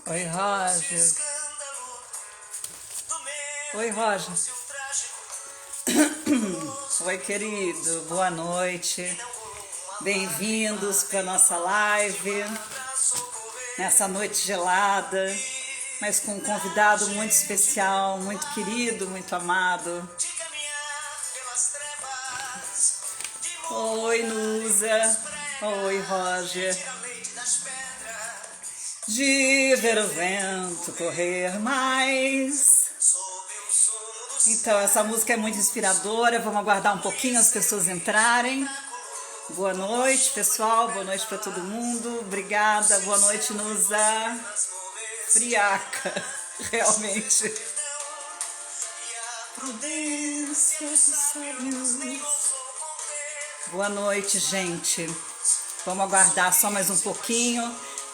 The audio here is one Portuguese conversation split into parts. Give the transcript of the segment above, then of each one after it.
Oi, Roger. Oi, Roger. Oi, querido. Boa noite. Bem-vindos para nossa live nessa noite gelada, mas com um convidado muito especial, muito querido, muito amado. Oi, Nusa. Oi, Roger. De ver o vento correr mais. Então, essa música é muito inspiradora. Vamos aguardar um pouquinho as pessoas entrarem. Boa noite, pessoal. Boa noite para todo mundo. Obrigada. Boa noite, Nusa. Friaca, realmente. Prudência dos sábios. Boa noite, gente. Vamos aguardar só mais um pouquinho.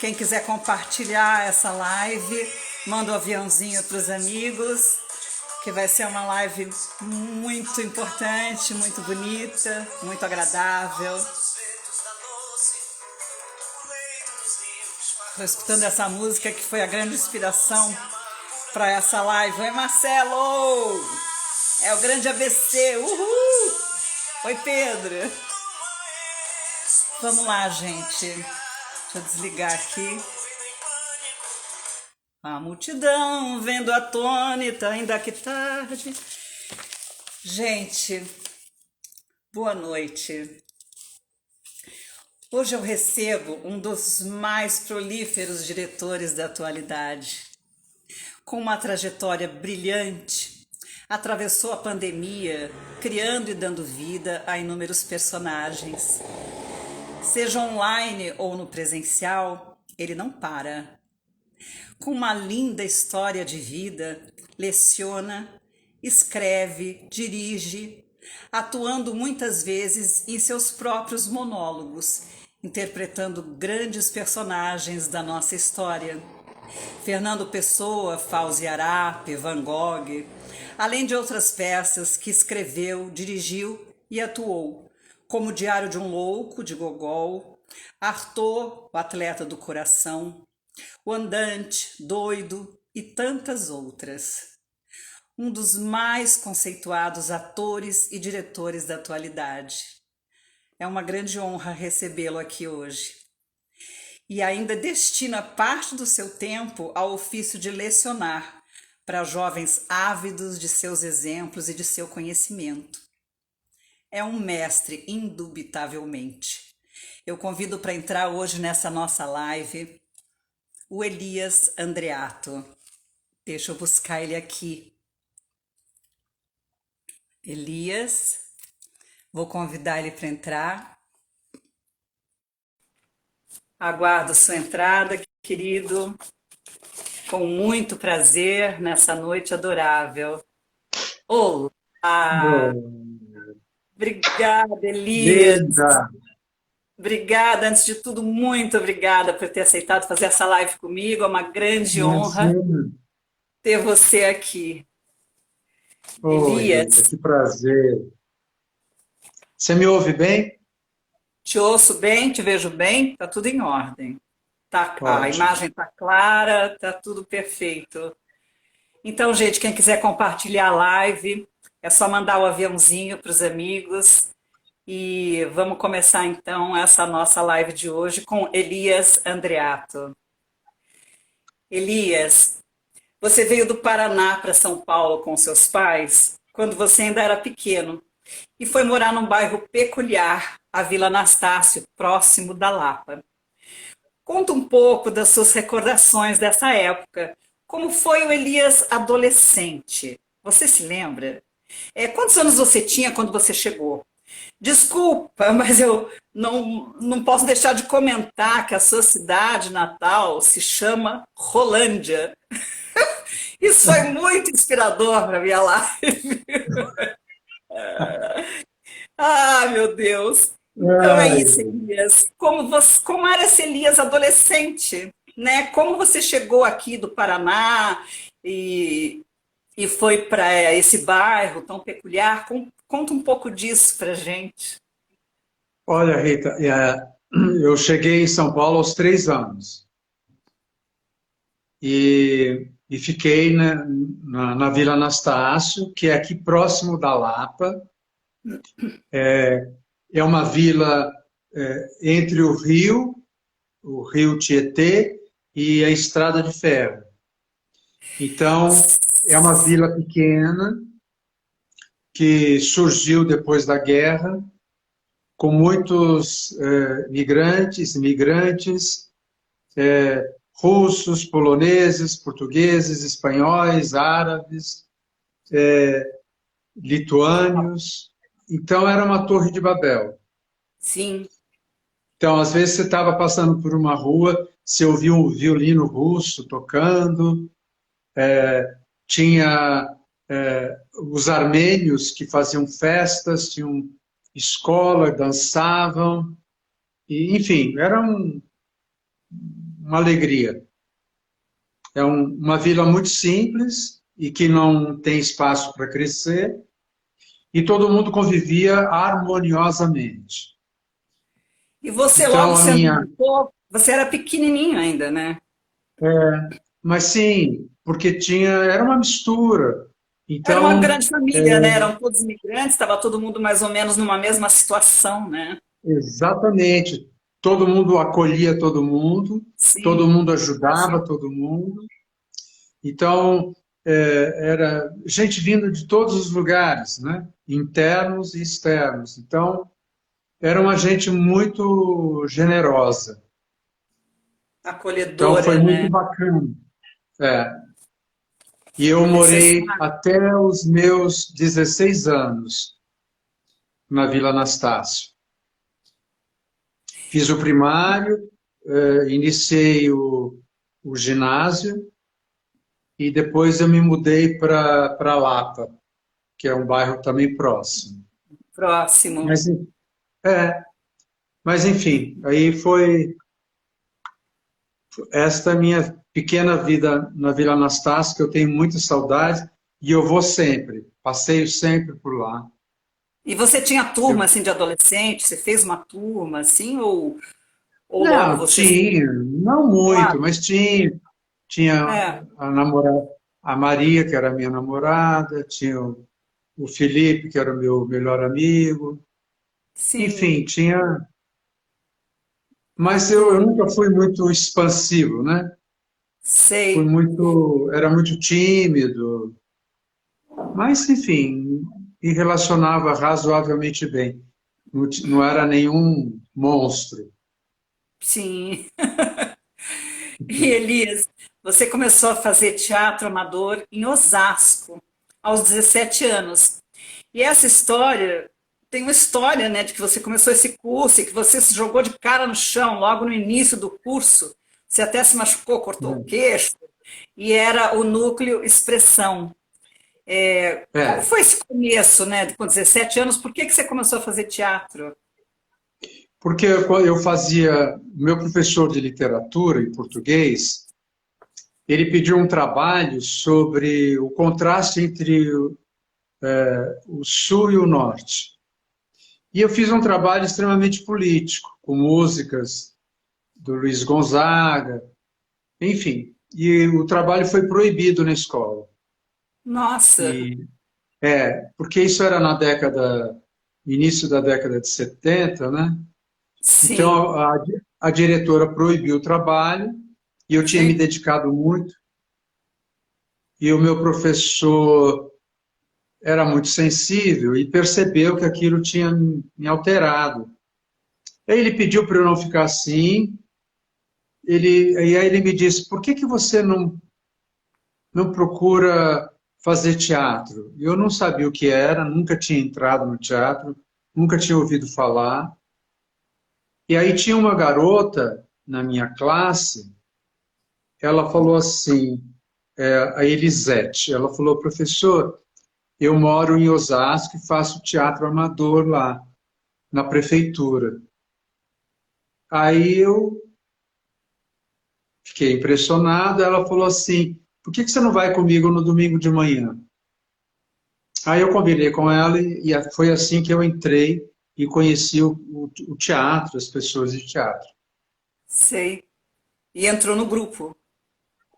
Quem quiser compartilhar essa live, manda um aviãozinho para os amigos, que vai ser uma live muito importante, muito bonita, muito agradável. Estou escutando essa música que foi a grande inspiração para essa live. Oi, Marcelo! É o grande ABC! Uhul! Oi, Pedro! Vamos lá, gente. Deixa eu desligar aqui. A multidão vendo atônita, ainda que tarde. Gente, boa noite. Hoje eu recebo um dos mais prolíferos diretores da atualidade. Com uma trajetória brilhante, atravessou a pandemia, criando e dando vida a inúmeros personagens. Seja online ou no presencial, ele não para. Com uma linda história de vida, leciona, escreve, dirige, atuando muitas vezes em seus próprios monólogos, interpretando grandes personagens da nossa história. Fernando Pessoa, Fauzi Arap, Van Gogh, além de outras peças que escreveu, dirigiu e atuou, como Diário de um Louco, de Gogol, Arthur, o Atleta do Coração, O Andante, Doido e tantas outras. Um dos mais conceituados atores e diretores da atualidade. É uma grande honra recebê-lo aqui hoje. E ainda destina parte do seu tempo ao ofício de lecionar para jovens ávidos de seus exemplos e de seu conhecimento. É um mestre, indubitavelmente. Eu convido para entrar hoje nessa nossa live o Elias Andreato. Deixa eu buscar ele aqui. Elias, vou convidar ele para entrar. Aguardo sua entrada, querido, com muito prazer nessa noite adorável. Olá! Obrigada, Elias. Linda, Obrigada, antes de tudo, muito obrigada por ter aceitado fazer essa live comigo. É uma grande honra imagina. ter você aqui. Oh, Rita, Elias, que prazer. Você me ouve bem? te ouço bem, te vejo bem, tá tudo em ordem. Tá, a Ótimo. imagem tá clara, tá tudo perfeito. Então, gente, quem quiser compartilhar a live, é só mandar o aviãozinho para os amigos. E vamos começar então essa nossa live de hoje com Elias Andreato. Elias, você veio do Paraná para São Paulo com seus pais quando você ainda era pequeno e foi morar num bairro peculiar, a Vila Anastácio, próximo da Lapa. Conta um pouco das suas recordações dessa época. Como foi o Elias adolescente? Você se lembra? Quantos anos você tinha quando você chegou? Desculpa, mas eu não posso deixar de comentar que a sua cidade natal se chama Rolândia. Isso foi muito inspirador para minha live. Ah, meu Deus. Então é Ai, isso, Elias. Como era esse Elias adolescente, né? Como você chegou aqui do Paraná e, e foi para esse bairro tão peculiar? Conta um pouco disso para gente. olha, Rita, eu cheguei em São Paulo aos 3 anos. e fiquei na Vila Anastácio, que é aqui próximo da Lapa. É uma vila entre o rio Tietê e a Estrada de Ferro. Então, é uma vila pequena que surgiu depois da guerra, com muitos imigrantes, russos, poloneses, portugueses, espanhóis, árabes, lituânios. Então, era uma torre de Babel. Sim. Então, às vezes, você estava passando por uma rua, você ouvia um violino russo tocando, tinha os armênios que faziam festas, tinham escola, dançavam, e, enfim, era uma alegria. É uma vila muito simples e que não tem espaço para crescer, e todo mundo convivia harmoniosamente. E você logo Então, a se minha. ambientou, você era pequenininho ainda, né? Mas sim, porque era uma mistura. Era uma Então, grande família, né? Eram todos imigrantes, estava todo mundo mais ou menos numa mesma situação, né? exatamente, todo mundo acolhia todo Sim, mundo ajudava imagino. todo mundo. Então, era gente vindo de todos os lugares, né? Internos e externos. Então, era uma gente muito generosa. Então, foi Acolhedora, muito né? bacana. É. E eu Foi morei necessário. até os meus 16 anos na Vila Anastácio. Fiz o primário, iniciei o ginásio e depois eu me mudei para Lapa, que é um bairro também próximo. Próximo. Mas, é, mas enfim, aí foi esta minha pequena vida na Vila Anastácio, que eu tenho muita saudade e eu vou sempre, passeio sempre por lá. E você tinha turma Eu, assim de adolescente? Você fez uma turma assim ou logo não, você tinha, não claro, muito, mas tinha é, a namorada, a Maria, que era a minha namorada, tinha o Felipe, que era o meu melhor amigo, sim, enfim, tinha. uma Mas eu turma, nunca fui muito expansivo, né? sei. Era muito tímido, mas enfim, me relacionava razoavelmente bem. Não era nenhum monstro. Sim. E Elias, você começou a fazer teatro amador em Osasco, aos 17 anos. E essa história tem uma história, né, de que você começou esse curso e que você se jogou de cara no chão logo no início do curso. Você até se machucou, cortou o queixo, e era o núcleo expressão. Como É, foi esse começo, né, com 17 anos? Por que que você começou a fazer teatro? porque quando eu fazia, meu professor de literatura em português, ele pediu um trabalho sobre o contraste entre o sul e o norte. E eu fiz um trabalho extremamente político, com músicas do Luiz Gonzaga, enfim. E o trabalho foi proibido na escola. Nossa, E porque isso era início da década de 70, né? sim, Então a diretora proibiu o trabalho e eu tinha me sim, dedicado muito. E o meu professor era muito sensível e percebeu que aquilo tinha me alterado. Aí ele pediu para eu não ficar assim. E aí ele me disse: por que que você não procura fazer teatro? Eu não sabia o que era, nunca tinha entrado no teatro, nunca tinha ouvido falar. E aí tinha uma garota na minha classe, ela falou assim, a Elisete, ela falou: professor, eu moro em Osasco e faço teatro amador lá, na prefeitura. Aí eu fiquei impressionado, ela falou assim: por que que você não vai comigo no domingo de manhã? Aí eu combinei com ela e foi assim que eu entrei e conheci o teatro, as pessoas de teatro. sei. E entrou no grupo.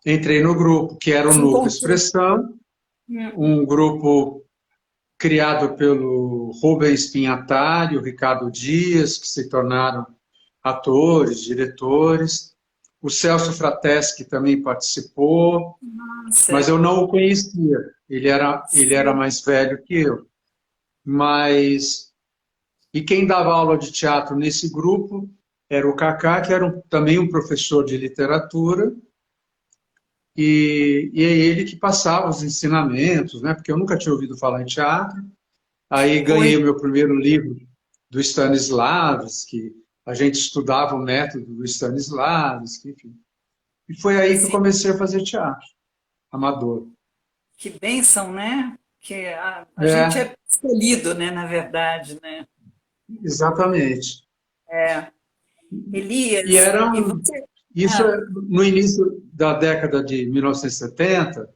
Entrei no grupo, que era o Se Núcleo encontrou. Expressão, Hum, um grupo criado pelo Rubens Pinhatari, o Ricardo Dias, que se tornaram atores, diretores. O Celso Frateschi também participou, mas nossa, eu não o conhecia. Ele era sim. mais velho que eu. Mas e quem dava aula de teatro nesse grupo era o Kaká, que era também um professor de literatura, e é ele que passava os ensinamentos, né? Porque eu nunca tinha ouvido falar em teatro. Aí ganhei Foi, o meu primeiro livro do Stanislavski, a gente estudava o método do Stanislavski, enfim. E foi aí que eu sim, comecei a fazer teatro, amador. que bênção, né? Que a gente É, é escolhido, né, na verdade, né? exatamente. É. E Elias, era e um, você. isso Ah, no início da década de 1970,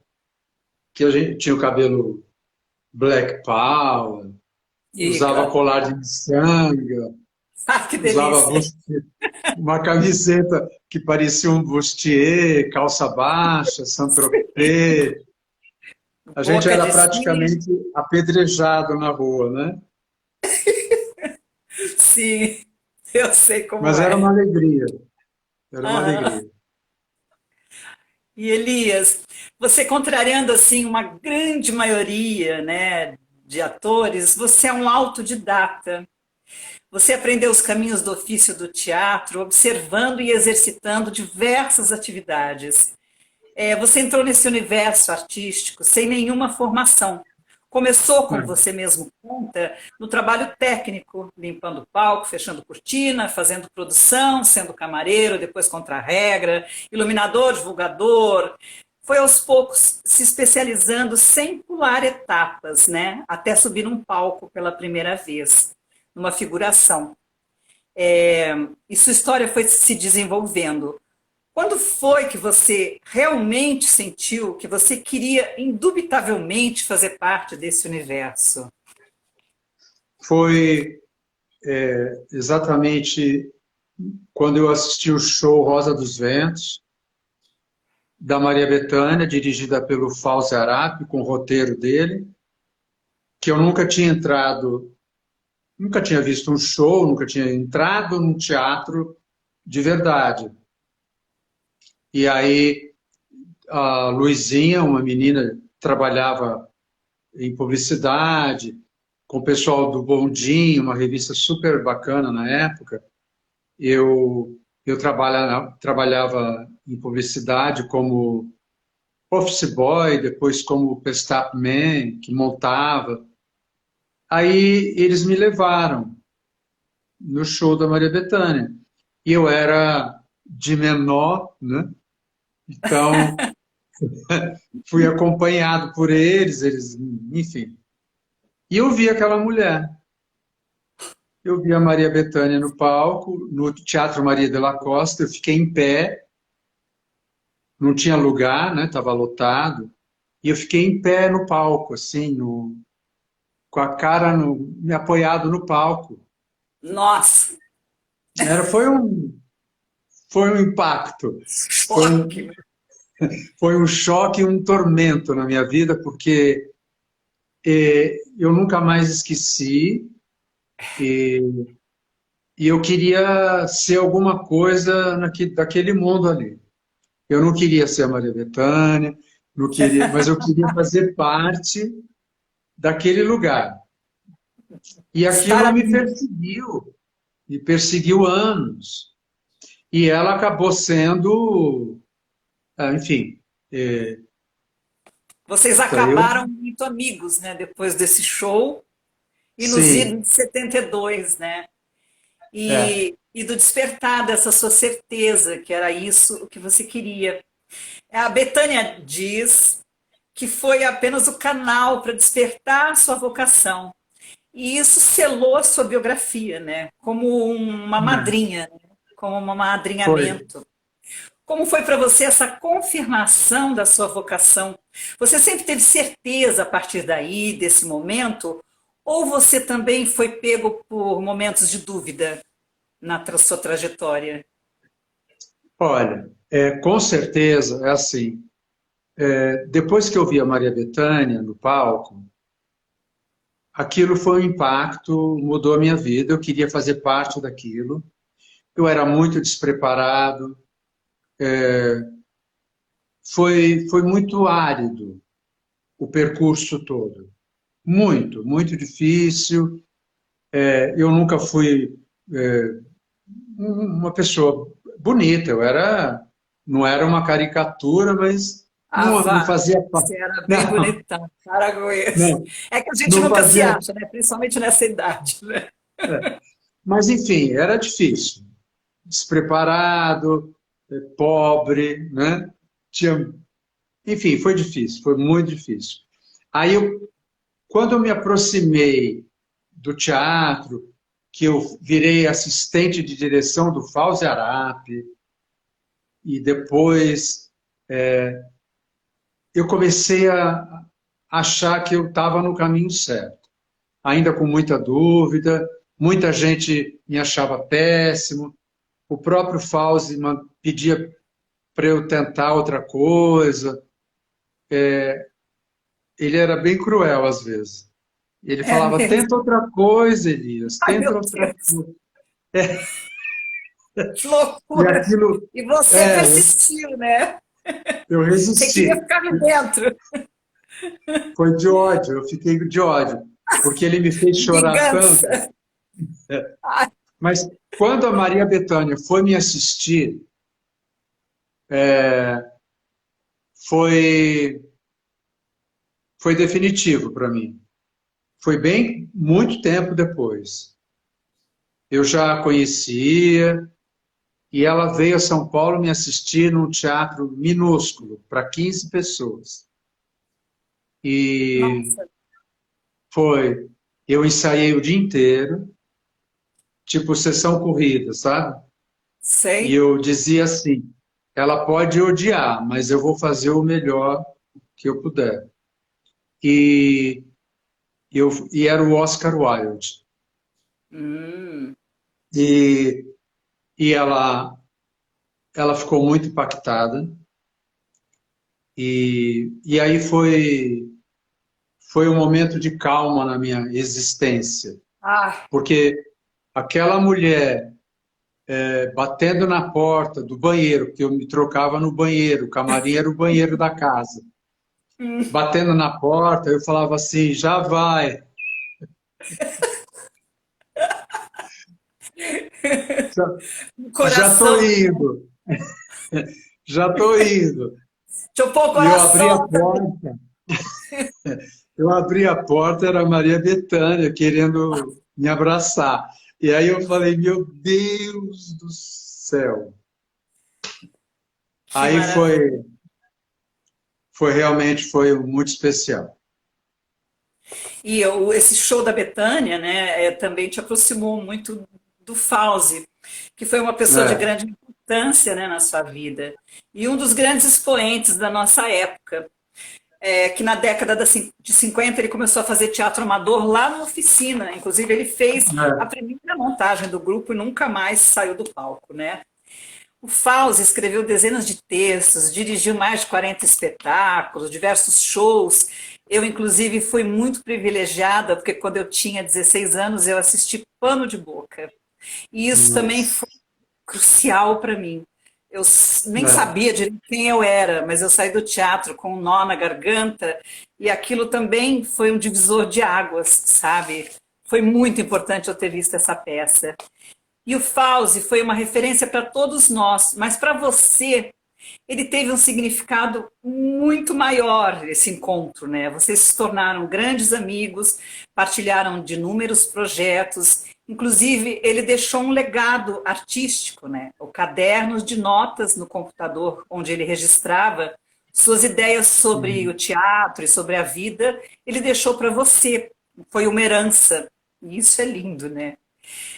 que a gente tinha o cabelo Black Power, usava diga. colar de miçanga, Ah, que usava delícia. uma camiseta que parecia um bustier, calça baixa, Saint-Tropez. A gente Boca era de siri. praticamente apedrejado na rua, né? Sim, eu sei como Mas era uma é. alegria, era uma Aham. alegria. E Elias, você contrariando assim uma grande maioria, né, de atores, você é um autodidata. Você aprendeu os caminhos do ofício do teatro, observando e exercitando diversas atividades. Você entrou nesse universo artístico sem nenhuma formação. Começou, como É. você mesmo conta, no trabalho técnico, limpando palco, fechando cortina, fazendo produção, sendo camareiro, depois contra-regra, iluminador, divulgador. Foi aos poucos se especializando sem pular etapas, né? Até subir num palco pela primeira vez, numa figuração. E sua história foi se desenvolvendo. Quando foi que você realmente sentiu que você queria indubitavelmente fazer parte desse universo? Foi exatamente quando eu assisti o show Rosa dos Ventos, da Maria Bethânia, dirigida pelo Fauzi Arap, com o roteiro dele, que eu nunca tinha entrado, nunca tinha visto um show, nunca tinha entrado num teatro de verdade. E aí a Luizinha, uma menina, trabalhava em publicidade, com o pessoal do Bondinho, uma revista super bacana na época. Eu trabalhava em publicidade como office boy, depois como Pestap Man, que montava. Aí eles me levaram no show da Maria Bethânia. E eu era de menor, né? Então fui acompanhado por eles, enfim. E eu vi aquela mulher. Eu vi a Maria Bethânia no palco, no Teatro Maria de la Costa, eu fiquei em pé, não tinha lugar, né? Estava lotado. E eu fiquei em pé no palco, assim, com a cara me apoiado no palco. Nossa, Foi um impacto, foi choque! um, foi um choque e um tormento na minha vida, porque eu nunca mais esqueci e eu queria ser alguma coisa daquele mundo ali. Eu não queria ser a Maria Bethânia, não queria, mas eu queria fazer parte daquele lugar. E Estar aquilo ali. me perseguiu anos. E ela acabou sendo, enfim, Vocês eu, acabaram muito amigos, né? Depois desse show e nos sim, idos de 72, né? é, E do despertar dessa sua certeza que era isso o que você queria. A Betânia diz que foi apenas o canal para despertar sua vocação. E isso selou a sua biografia, né? Como uma madrinha, né? Como um foi. madrinhamento. Como foi para você essa confirmação da sua vocação? Você sempre teve certeza a partir daí, desse momento? Ou você também foi pego por momentos de dúvida na sua trajetória? Olha. Com certeza, é assim. Depois que eu vi a Maria Bethânia no palco, aquilo foi um impacto, mudou a minha vida. Eu queria fazer parte daquilo. Eu era muito despreparado. Foi muito árido o percurso todo. Muito, muito difícil. Eu nunca fui uma pessoa bonita. Não era uma caricatura, mas Ah, não vá, fazia parte. você era bem Não, bonitão, para com isso. não, É que a gente não nunca se fazia. acha, né? Principalmente nessa idade, né? Mas, enfim, era difícil. Despreparado, pobre, né? Tinha, enfim, foi difícil, foi muito difícil. Quando eu me aproximei do teatro, que eu virei assistente de direção do Fauzi Arap, e depois eu comecei a achar que eu estava no caminho certo. Ainda com muita dúvida, muita gente me achava péssimo, o próprio Fauzi pedia para eu tentar outra coisa. Ele era bem cruel às vezes. Ele É falava: mesmo. tenta outra coisa, Elias, Ai, tenta meu outra Deus, coisa. que E loucura! aquilo, E você é, persistiu, né? eu Você queria resisti. ficar ali dentro. Foi de ódio, eu fiquei de ódio, porque ele me fez chorar tanto. Vingança. Ai, Mas quando a Maria Bethânia foi me assistir, foi, foi definitivo para mim. Foi bem muito tempo depois. Eu já a conhecia, e ela veio a São Paulo me assistir num teatro minúsculo, para 15 pessoas. E nossa, foi. Eu ensaiei o dia inteiro, tipo sessão corrida, sabe? E sei. eu dizia assim: ela pode odiar, mas eu vou fazer o melhor que eu puder. E, e era o Oscar Wilde. Hum, E, e ela ficou muito impactada. E aí foi um momento de calma na minha existência, ah, porque aquela mulher batendo na porta do banheiro, que eu me trocava no banheiro, o camarim era o banheiro da casa, hum, batendo na porta, eu falava assim: já vai, já, no já tô coração. indo, já tô indo. Deixa eu pôr o E coração. eu abri a porta, era a Maria Bethânia querendo me abraçar. E aí eu falei: meu Deus do céu. Que Aí maravilha. foi realmente foi muito especial. E esse show da Bethânia, né, também te aproximou muito do Fauzi, que foi uma pessoa de É, grande importância, né, na sua vida. E um dos grandes expoentes da nossa época. Que na década de 50 ele começou a fazer teatro amador lá na oficina. Inclusive, ele fez a é, primeira montagem do grupo e nunca mais saiu do palco, né? O Fauzi escreveu dezenas de textos, dirigiu mais de 40 espetáculos, diversos shows. Eu, inclusive, fui muito privilegiada, porque quando eu tinha 16 anos, eu assisti Pano de Boca. E isso também nossa, foi crucial para mim. Eu nem é, sabia direito quem eu era, mas eu saí do teatro com um nó na garganta e aquilo também foi um divisor de águas, sabe? Foi muito importante eu ter visto essa peça. E o Fauzi foi uma referência para todos nós, mas para você, ele teve um significado muito maior, esse encontro, né? Vocês se tornaram grandes amigos, partilharam de inúmeros projetos, inclusive ele deixou um legado artístico, né? O caderno de notas no computador, onde ele registrava suas ideias sobre o teatro e sobre a vida, ele deixou para você. Foi uma herança. E isso é lindo, né?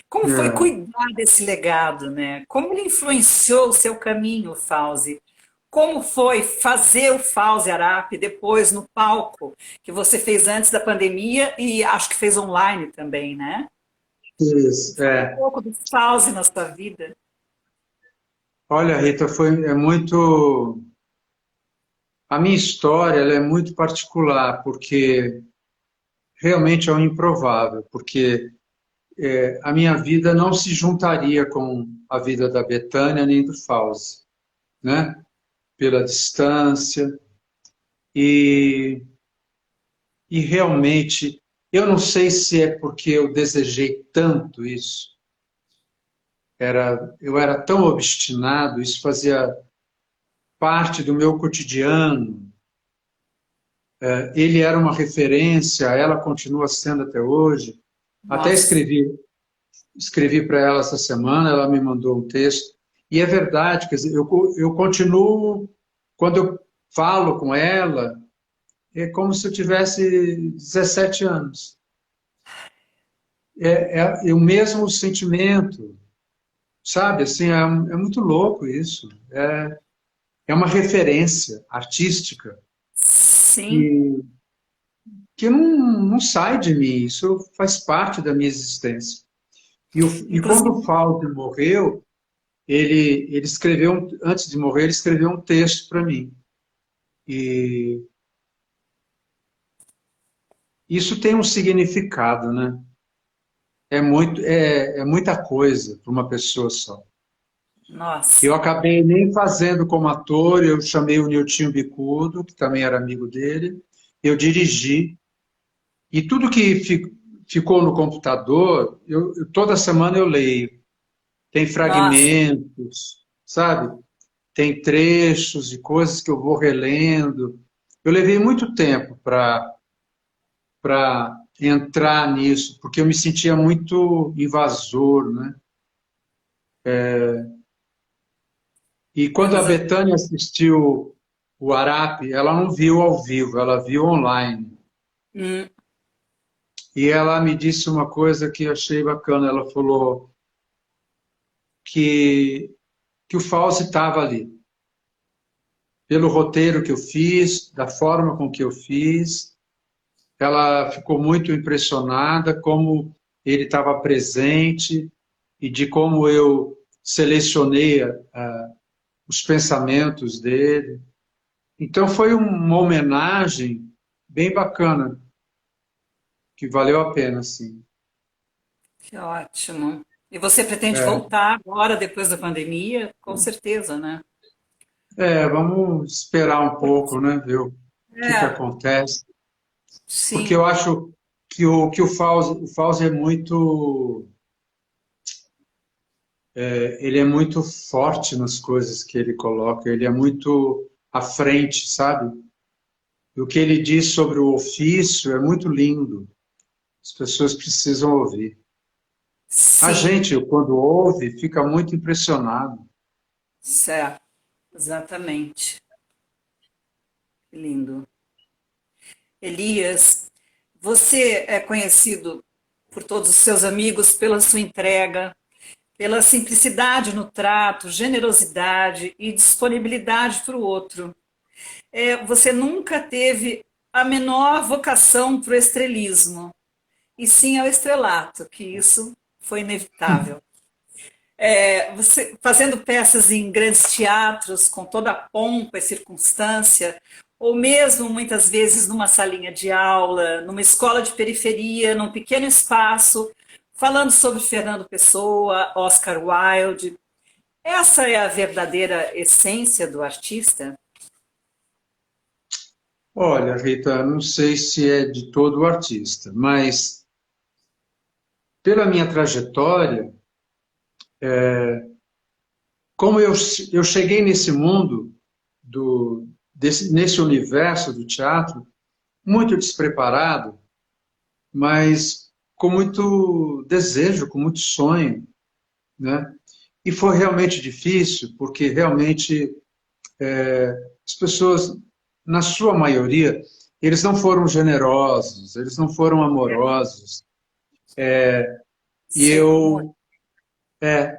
Como foi é. cuidar desse legado, né? Como ele influenciou o seu caminho, Fauzi? Como foi fazer o Fauzi Arap depois no palco, que você fez antes da pandemia e acho que fez online também, né? Isso, Fala um pouco do Fauzi na sua vida. Olha, Rita, é muito. A minha história ela é muito particular, porque realmente é um improvável, porque a minha vida não se juntaria com a vida da Betânia nem do Fauzi, né? Pela distância. E, e realmente, eu não sei se é porque eu desejei tanto isso, eu era tão obstinado, isso fazia parte do meu cotidiano. Ele era uma referência, ela continua sendo até hoje. Até Nossa, escrevi para ela essa semana, ela me mandou um texto. E é verdade, quer dizer, eu continuo, quando eu falo com ela, é como se eu tivesse 17 anos. É o mesmo sentimento, sabe? Assim, é muito louco isso. É uma referência artística sim. que, que não sai de mim, isso faz parte da minha existência. E quando o Inclusive, Fausto morreu, ele escreveu, antes de morrer, ele escreveu um texto para mim. E isso tem um significado, né? É muita coisa para uma pessoa só. Eu nossa, acabei nem fazendo como ator, eu chamei o Niltinho Bicudo, que também era amigo dele, eu dirigi, e tudo que ficou no computador, toda semana eu leio. Tem nossa, fragmentos, sabe? Tem trechos de coisas que eu vou relendo. Eu levei muito tempo para entrar nisso, porque eu me sentia muito invasor, né? E é, quando a mas Betânia assistiu o Arap, ela não viu ao vivo, ela viu online. hum, E ela me disse uma coisa que eu achei bacana. Ela falou que, que o Fauzi estava ali, pelo roteiro que eu fiz, da forma com que eu fiz. Ela ficou muito impressionada como ele estava presente e de como eu selecionei os pensamentos dele. Então foi uma homenagem bem bacana, que valeu a pena, sim. que ótimo. E você pretende voltar agora, depois da pandemia? Com certeza, né? Vamos esperar um pouco, né, ver o que É, acontece, porque sim, eu acho que o Fauzi é muito, ele é muito forte nas coisas que ele coloca, ele é muito à frente, sabe? E o que ele diz sobre o ofício é muito lindo. As pessoas precisam ouvir. A sim, gente, quando ouve, fica muito impressionado. certo, exatamente. Que lindo. Elias, você é conhecido por todos os seus amigos pela sua entrega, pela simplicidade no trato, generosidade e disponibilidade para o outro. Você nunca teve a menor vocação para o estrelismo, e sim ao estrelato, que isso foi inevitável. Você fazendo peças em grandes teatros, com toda a pompa e circunstância, ou mesmo muitas vezes numa salinha de aula, numa escola de periferia, num pequeno espaço, falando sobre Fernando Pessoa, Oscar Wilde. Essa é a verdadeira essência do artista? Olha, Rita, não sei se é de todo o artista, mas pela minha trajetória, como eu cheguei nesse mundo, nesse universo do teatro, muito despreparado, mas com muito desejo, com muito sonho, né? E foi realmente difícil, porque realmente as pessoas, na sua maioria, eles não foram generosos, eles não foram amorosos. E Sinto muito. eu,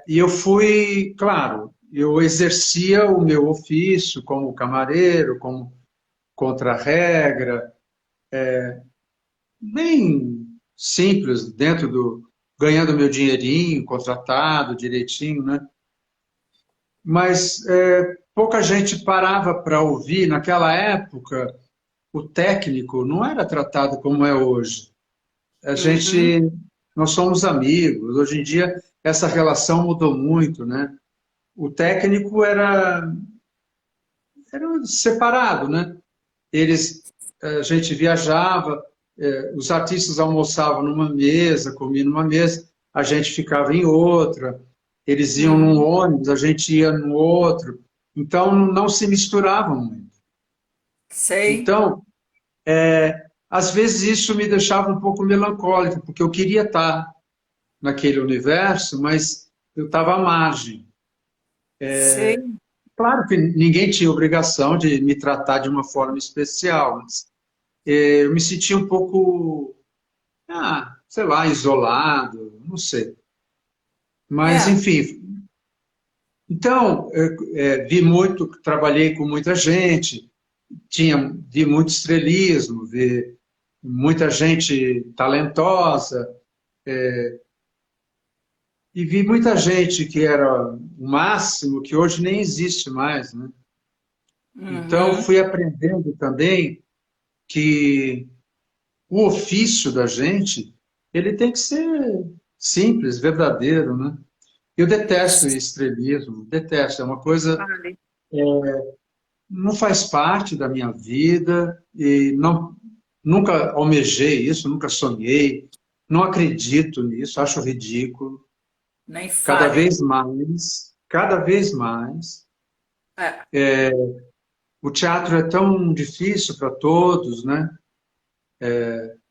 e eu fui, claro, eu exercia o meu ofício como camareiro, como contra-regra, bem simples, ganhando meu dinheirinho, contratado direitinho, né? mas pouca gente parava para ouvir. Naquela época, o técnico não era tratado como é hoje. A Uhum. gente, nós somos amigos. Hoje em dia, essa relação mudou muito, né? O técnico era separado, né? A gente viajava, os artistas almoçavam numa mesa, comiam numa mesa, a gente ficava em outra, eles iam num Uhum. ônibus, a gente ia no outro, então não se misturavam muito. Sei. Então, às vezes isso me deixava um pouco melancólico, porque eu queria estar naquele universo, mas eu estava à margem. Sei. Claro que ninguém tinha obrigação de me tratar de uma forma especial, mas eu me sentia um pouco, sei lá, isolado, não sei. Mas, É. enfim, então, vi muito, trabalhei com muita gente, vi muito estrelismo, vi muita gente talentosa, e vi muita gente que era o máximo, que hoje nem existe mais, né? Então, Uhum. fui aprendendo também que o ofício da gente, ele tem que ser simples, verdadeiro, né? Eu detesto Isso. estrelismo, detesto, é uma coisa, Vale. não faz parte da minha vida e não, nunca almejei isso, nunca sonhei, não acredito nisso, acho ridículo. Nem Cada fale. vez mais, cada vez mais, É. o teatro é tão difícil para todos, né?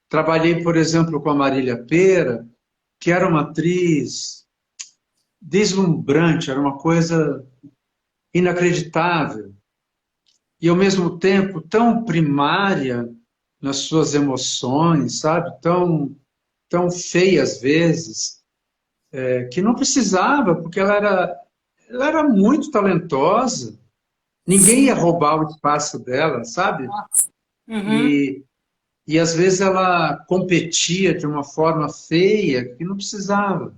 Trabalhei, por exemplo, com a Marília Pêra, que era uma atriz deslumbrante, era uma coisa inacreditável. E, ao mesmo tempo, tão primária nas suas emoções, sabe? Tão feia às vezes, que não precisava, porque ela era muito talentosa. Ninguém ia Sim. roubar o espaço dela, sabe? Nossa. Uhum. E, e às vezes ela competia de uma forma feia que não precisava.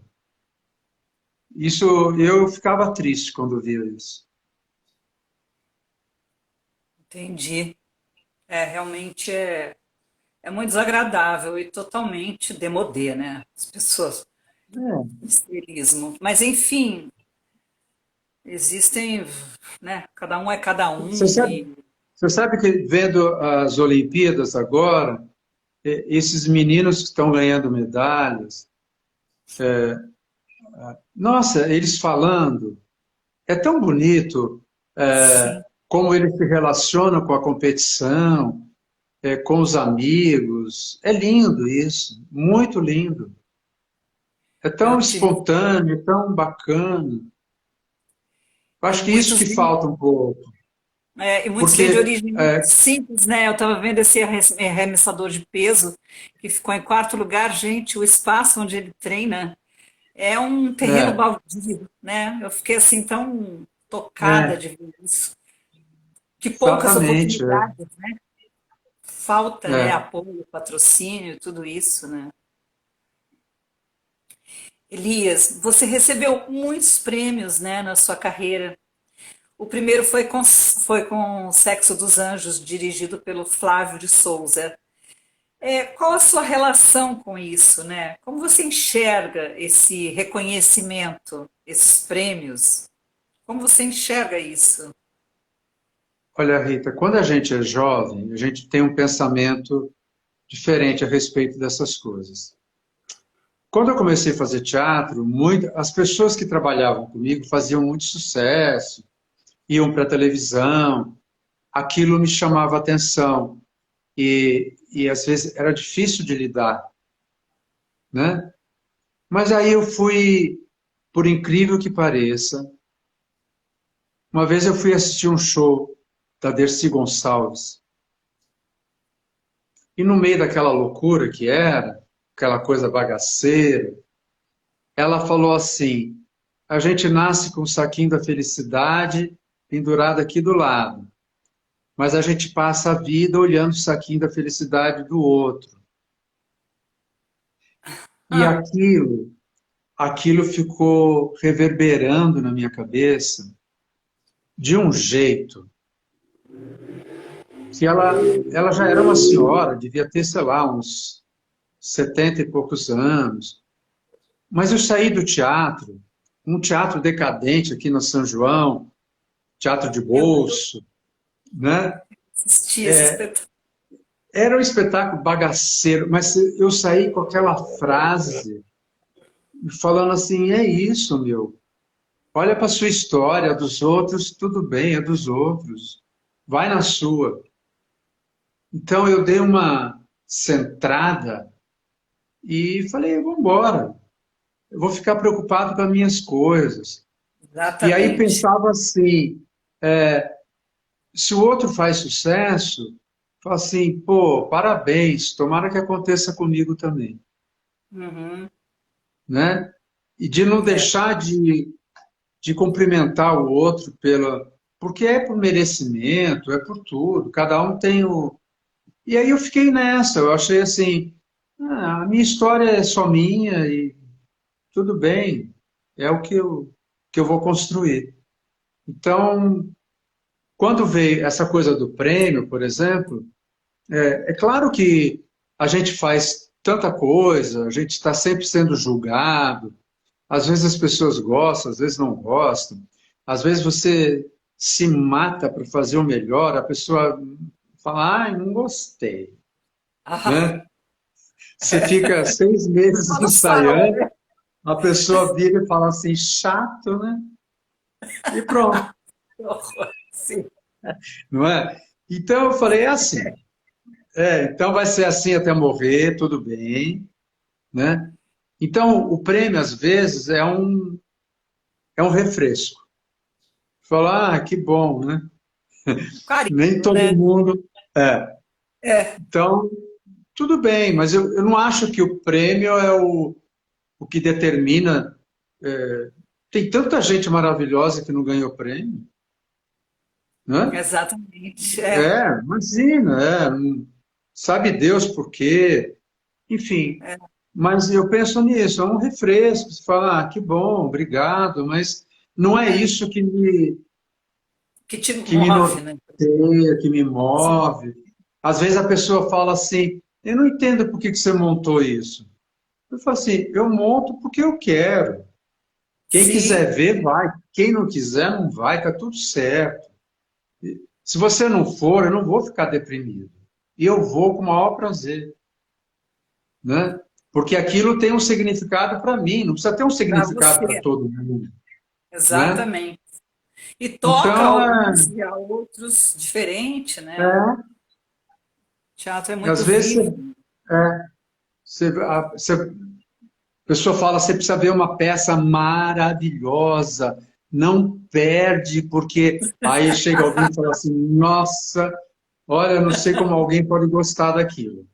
Isso, eu ficava triste quando via isso. Entendi. É, realmente é muito desagradável e totalmente demodê, né? As pessoas, É. estilismo. Mas, enfim, existem, né? Cada um é cada Você um sabe, e você sabe que vendo as Olimpíadas agora, esses meninos que estão ganhando medalhas, nossa, eles falando, é tão bonito sim. como eles se relacionam com a competição, com os amigos. É lindo isso, muito lindo. É Eu tão tive espontâneo, tão bacana. Eu e acho que isso muitos que falta um pouco, e muitos vêm de porque origem muito simples, né? Eu estava vendo esse arremessador de peso que ficou em quarto lugar. Gente, o espaço onde ele treina é um terreno é, baldio, né? Eu fiquei assim tão tocada é, de ver isso. Que poucas exatamente. oportunidades, né? Falta, né? É. Apoio, patrocínio, tudo isso, né? Elias, você recebeu muitos prêmios, né, na sua carreira. O primeiro foi com Sexo dos Anjos, dirigido pelo Flávio de Souza. Qual a sua relação com isso, né? Como você enxerga esse reconhecimento, esses prêmios? Como você enxerga isso? Olha, Rita, quando a gente é jovem, a gente tem um pensamento diferente a respeito dessas coisas. Quando eu comecei a fazer teatro, as pessoas que trabalhavam comigo faziam muito sucesso, iam para a televisão, aquilo me chamava atenção e às vezes era difícil de lidar, né? Mas aí eu fui, por incrível que pareça, uma vez eu fui assistir um show da Dercy Gonçalves e no meio daquela loucura que era, aquela coisa bagaceira, ela falou assim: a gente nasce com o saquinho da felicidade pendurado aqui do lado, mas a gente passa a vida olhando o saquinho da felicidade do outro. E Ah, aquilo ficou reverberando na minha cabeça. de um jeito que ela já era uma senhora, devia ter, sei lá, uns 70 e poucos anos. Mas eu saí do teatro, um teatro decadente aqui no São João, teatro de Eu bolso, né? assisti esse espetáculo. Era um espetáculo bagaceiro, mas eu saí com aquela frase falando assim, é isso, meu. Olha para sua história, dos outros, tudo bem, é dos outros. Vai na sua. Então eu dei uma centrada e falei, vamos embora. Eu vou ficar preocupado com as minhas coisas. E aí Exatamente. pensava assim, se o outro faz sucesso, fala assim, pô, parabéns, tomara que aconteça comigo também, Uhum. né? E de não É. deixar de cumprimentar o outro porque é por merecimento, é por tudo, cada um tem o... E aí eu fiquei nessa, eu achei assim, a minha história é só minha e tudo bem, é o que eu vou construir. Então, quando veio essa coisa do prêmio, por exemplo, é claro que a gente faz tanta coisa, a gente está sempre sendo julgado, às vezes as pessoas gostam, às vezes não gostam, às vezes você se mata para fazer o melhor, a pessoa fala, ai, não gostei, Ah, né? Você fica 6 meses fala sala, ensaiando, né? a pessoa vira e fala assim, chato, né? E pronto, Que horror. Sim. não é? Então eu falei, é assim, então vai ser assim até morrer, tudo bem, né? Então o prêmio às vezes é um refresco. Falar, que bom, né? Nem Carinho, todo né? mundo. É. É. Então, tudo bem, mas eu não acho que o prêmio é o que determina. Tem tanta gente maravilhosa que não ganhou prêmio, né? Exatamente. É. Imagina, sabe Deus por quê, enfim. É. Mas eu penso nisso, é um refresco. Você fala, que bom, obrigado, mas não é É. isso Que te que me move, né? norteia, que me Sim. move. Às vezes a pessoa fala assim, eu não entendo por que que você montou isso. Eu falo assim, eu monto porque eu quero. Quem Sim. quiser ver, vai. Quem não quiser, não vai, tá tudo certo. Se você não for, eu não vou ficar deprimido. E eu vou com o maior prazer, né? Porque aquilo tem um significado para mim, não precisa ter um Para significado para você. todo mundo, né? Exatamente. E toca a Então, alguns e a outros diferente, né? O teatro é muito às vezes vivo. a pessoa fala, você precisa ver uma peça maravilhosa, não perde, porque aí chega alguém e fala assim, nossa, olha, eu não sei como alguém pode gostar daquilo.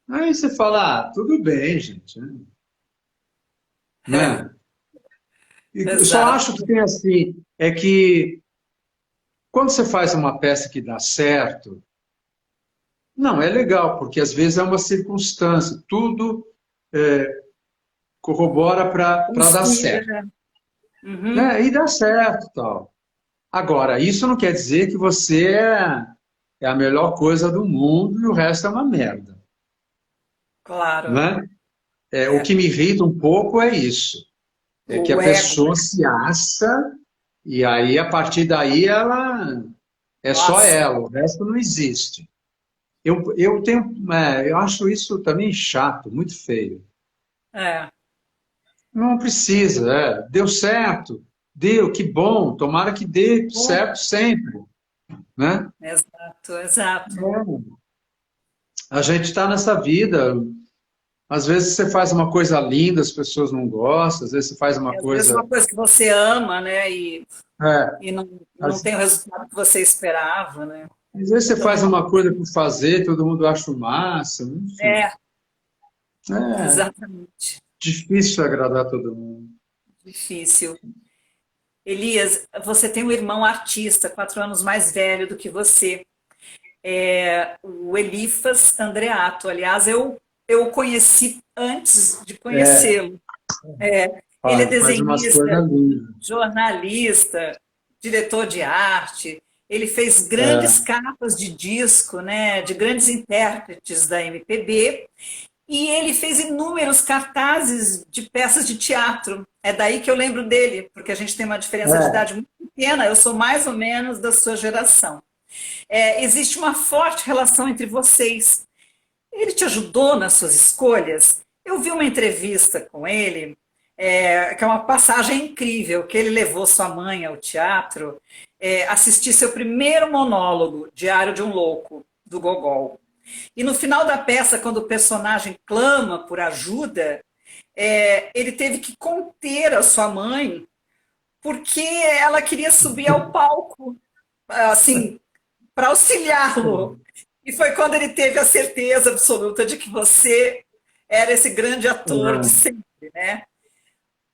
Aí você fala, tudo bem, gente, né? E eu só Exato. acho que tem assim, é que quando você faz uma peça que dá certo, não, é legal, porque às vezes é uma circunstância, tudo corrobora para dar Conspira, certo, né? Uhum. né? E dá certo, tal. Agora, isso não quer dizer que você é a melhor coisa do mundo e o resto é uma merda, Claro. né? O É. que me irrita um pouco é isso, é que a O ego, pessoa né? se acha e aí a partir daí ela é só Nossa. ela, o resto não existe. Eu acho isso também chato, muito feio. É. Não precisa, deu certo, deu, que bom, tomara que dê Bom. certo sempre, né? Exato, exato. A gente está nessa vida. Às vezes você faz uma coisa linda, as pessoas não gostam, às vezes você faz E uma às vezes uma coisa. coisa que você ama, né? É, E não às, tem o resultado que você esperava, né? às vezes você Então, faz uma coisa por fazer, todo mundo acha o máximo, enfim. é, É exatamente. difícil agradar todo mundo. Difícil. Elias, você tem um irmão artista, 4 anos mais velho do que você, o Elifas Andreato. Aliás, eu o conheci antes de É, conhecê-lo. É, ele é faz umas desenhista, coisas lindas. jornalista. diretor de arte, ele fez É, grandes capas de disco, né, de grandes intérpretes da MPB, e ele fez inúmeros cartazes de peças de teatro. É daí que eu lembro dele, porque a gente tem uma diferença de é, idade muito pequena, eu sou mais ou menos da sua geração. Existe uma forte relação entre vocês. Ele te ajudou nas suas escolhas? Eu vi uma entrevista com ele, que é uma passagem incrível, que ele levou sua mãe ao teatro, assistir seu primeiro monólogo, Diário de um Louco, do Gogol. E no final da peça, quando o personagem clama por ajuda, ele teve que conter a sua mãe, porque ela queria subir ao palco, assim, para auxiliá-lo. E foi quando ele teve a certeza absoluta de que você era esse grande ator de é. sempre, né?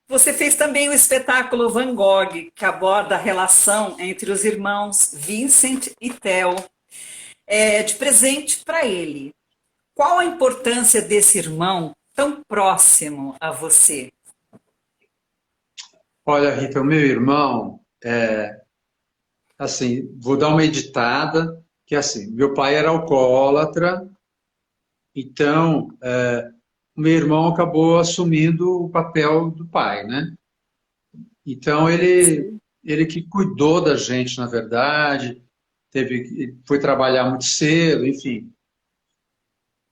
Você fez também o espetáculo Van Gogh, que aborda a relação entre os irmãos Vincent e Theo, de presente para ele. Qual a importância desse irmão tão próximo a você? Olha, Rita, o meu irmão, assim, vou dar uma editada, que é assim, meu pai era alcoólatra, então o meu irmão acabou assumindo o papel do pai, né? Então ele que cuidou da gente, na verdade, foi trabalhar muito cedo, enfim.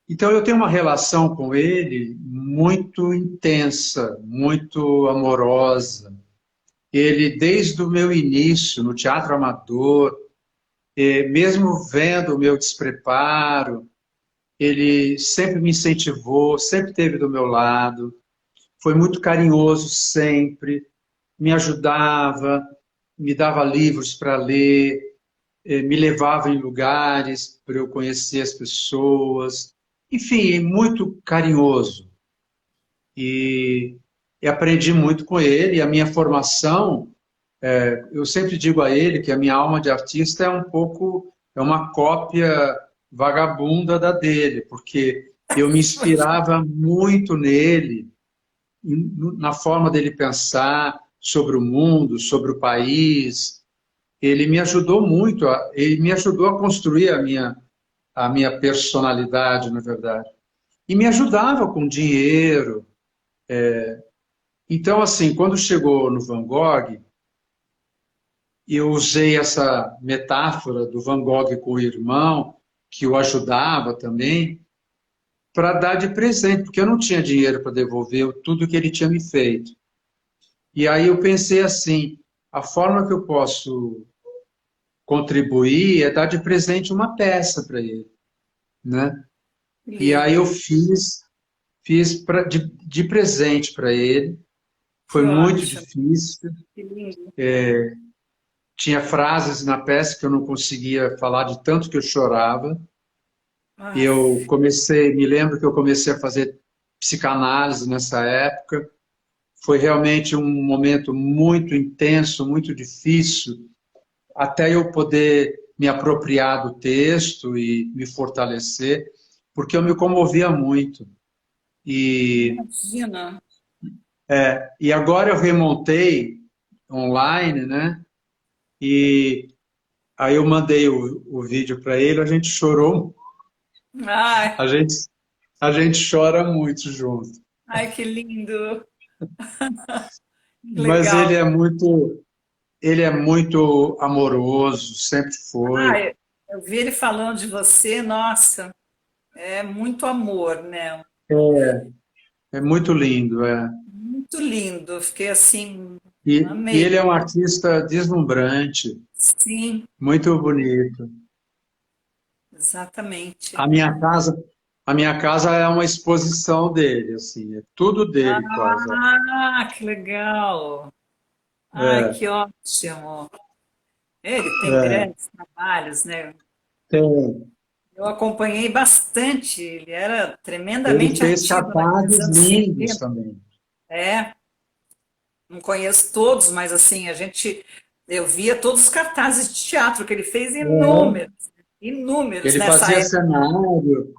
Então eu tenho uma relação com ele muito intensa, muito amorosa. Ele, desde o meu início no teatro amador, mesmo vendo o meu despreparo, ele sempre me incentivou, sempre esteve do meu lado, foi muito carinhoso sempre, me ajudava, me dava livros para ler, me levava em lugares para eu conhecer as pessoas, enfim, muito carinhoso. E, e aprendi muito com ele, e a minha formação, eu sempre digo a ele que a minha alma de artista é um pouco, é uma cópia vagabunda da dele, porque eu me inspirava muito nele, na forma dele pensar sobre o mundo, sobre o país. Ele me ajudou muito, ele me ajudou a construir a minha personalidade, na verdade. E me ajudava com dinheiro. Então, assim, quando chegou no Van Gogh, eu usei essa metáfora do Van Gogh com o irmão, que o ajudava também, para dar de presente, porque eu não tinha dinheiro para devolver tudo que ele tinha me feito. E aí eu pensei assim, a forma que eu posso contribuir é dar de presente uma peça para ele, né? E aí eu Lindo, fiz de presente para ele. Foi que muito ótimo, difícil. que lindo. Tinha frases na peça que eu não conseguia falar de tanto que eu chorava. Ah, Eu comecei, me lembro que eu comecei a fazer psicanálise nessa época. Foi realmente um momento muito intenso, muito difícil, até eu poder me apropriar do texto e me fortalecer, porque eu me comovia muito. E, imagina. e agora eu remontei online, né? E aí eu mandei o vídeo para ele, a gente chorou, Ai, a gente, a gente chora muito junto. ai, que lindo, que Mas legal. ele é muito amoroso, sempre foi. Ai, eu vi ele falando de você, nossa, é muito amor, né? É muito lindo, é. Muito lindo. Eu fiquei assim, E amei. ele é um artista deslumbrante, Sim, muito bonito. exatamente. A minha casa, a minha casa é uma exposição dele, assim, é tudo dele quase. Ah, que legal. Ai, É, que ótimo. Ele tem é, grandes trabalhos, né? tem. Eu acompanhei bastante. Ele era Ele tremendamente fez ativo naqueles cartazes anos lindos 70. também. É, não conheço todos, mas assim, eu via todos os cartazes de teatro que ele fez, É. inúmeros, inúmeros Ele nessa fazia época. cenário,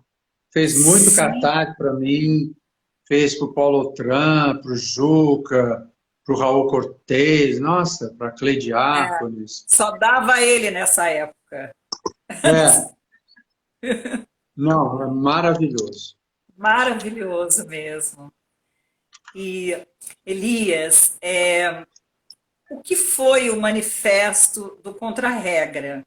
fez muito Sim, cartaz para mim, fez para o Paulo Otran, para o Juca. pro Raul Cortez, nossa, para Clay É, Diáconis. só dava ele nessa época. É, não, é maravilhoso. Maravilhoso mesmo. E, Elias, o que foi o manifesto do Contra-Regra?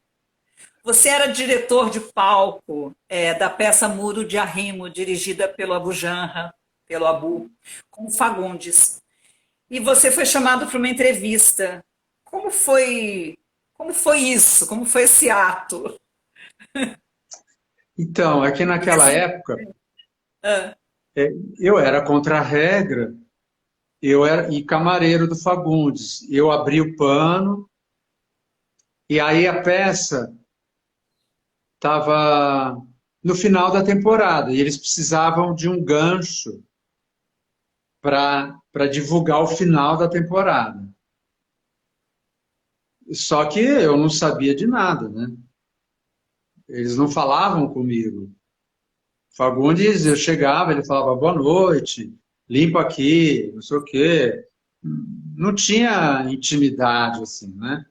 Você era diretor de palco da peça Muro de Arrimo, dirigida pelo Abu Janra, pelo Abu, com o Fagundes. E você foi chamado para uma entrevista. Como foi, como foi isso? Como foi esse ato? Então, é que E naquela assim, época ah, eu era contra a regra, eu era e camareiro do Fagundes. Eu abri o pano e aí a peça estava no final da temporada e eles precisavam de um gancho para divulgar o final da temporada. Só que eu não sabia de nada, né? Eles não falavam comigo. Fagundes, eu chegava, ele falava boa noite, limpa aqui, não sei o quê. Não tinha intimidade assim, né?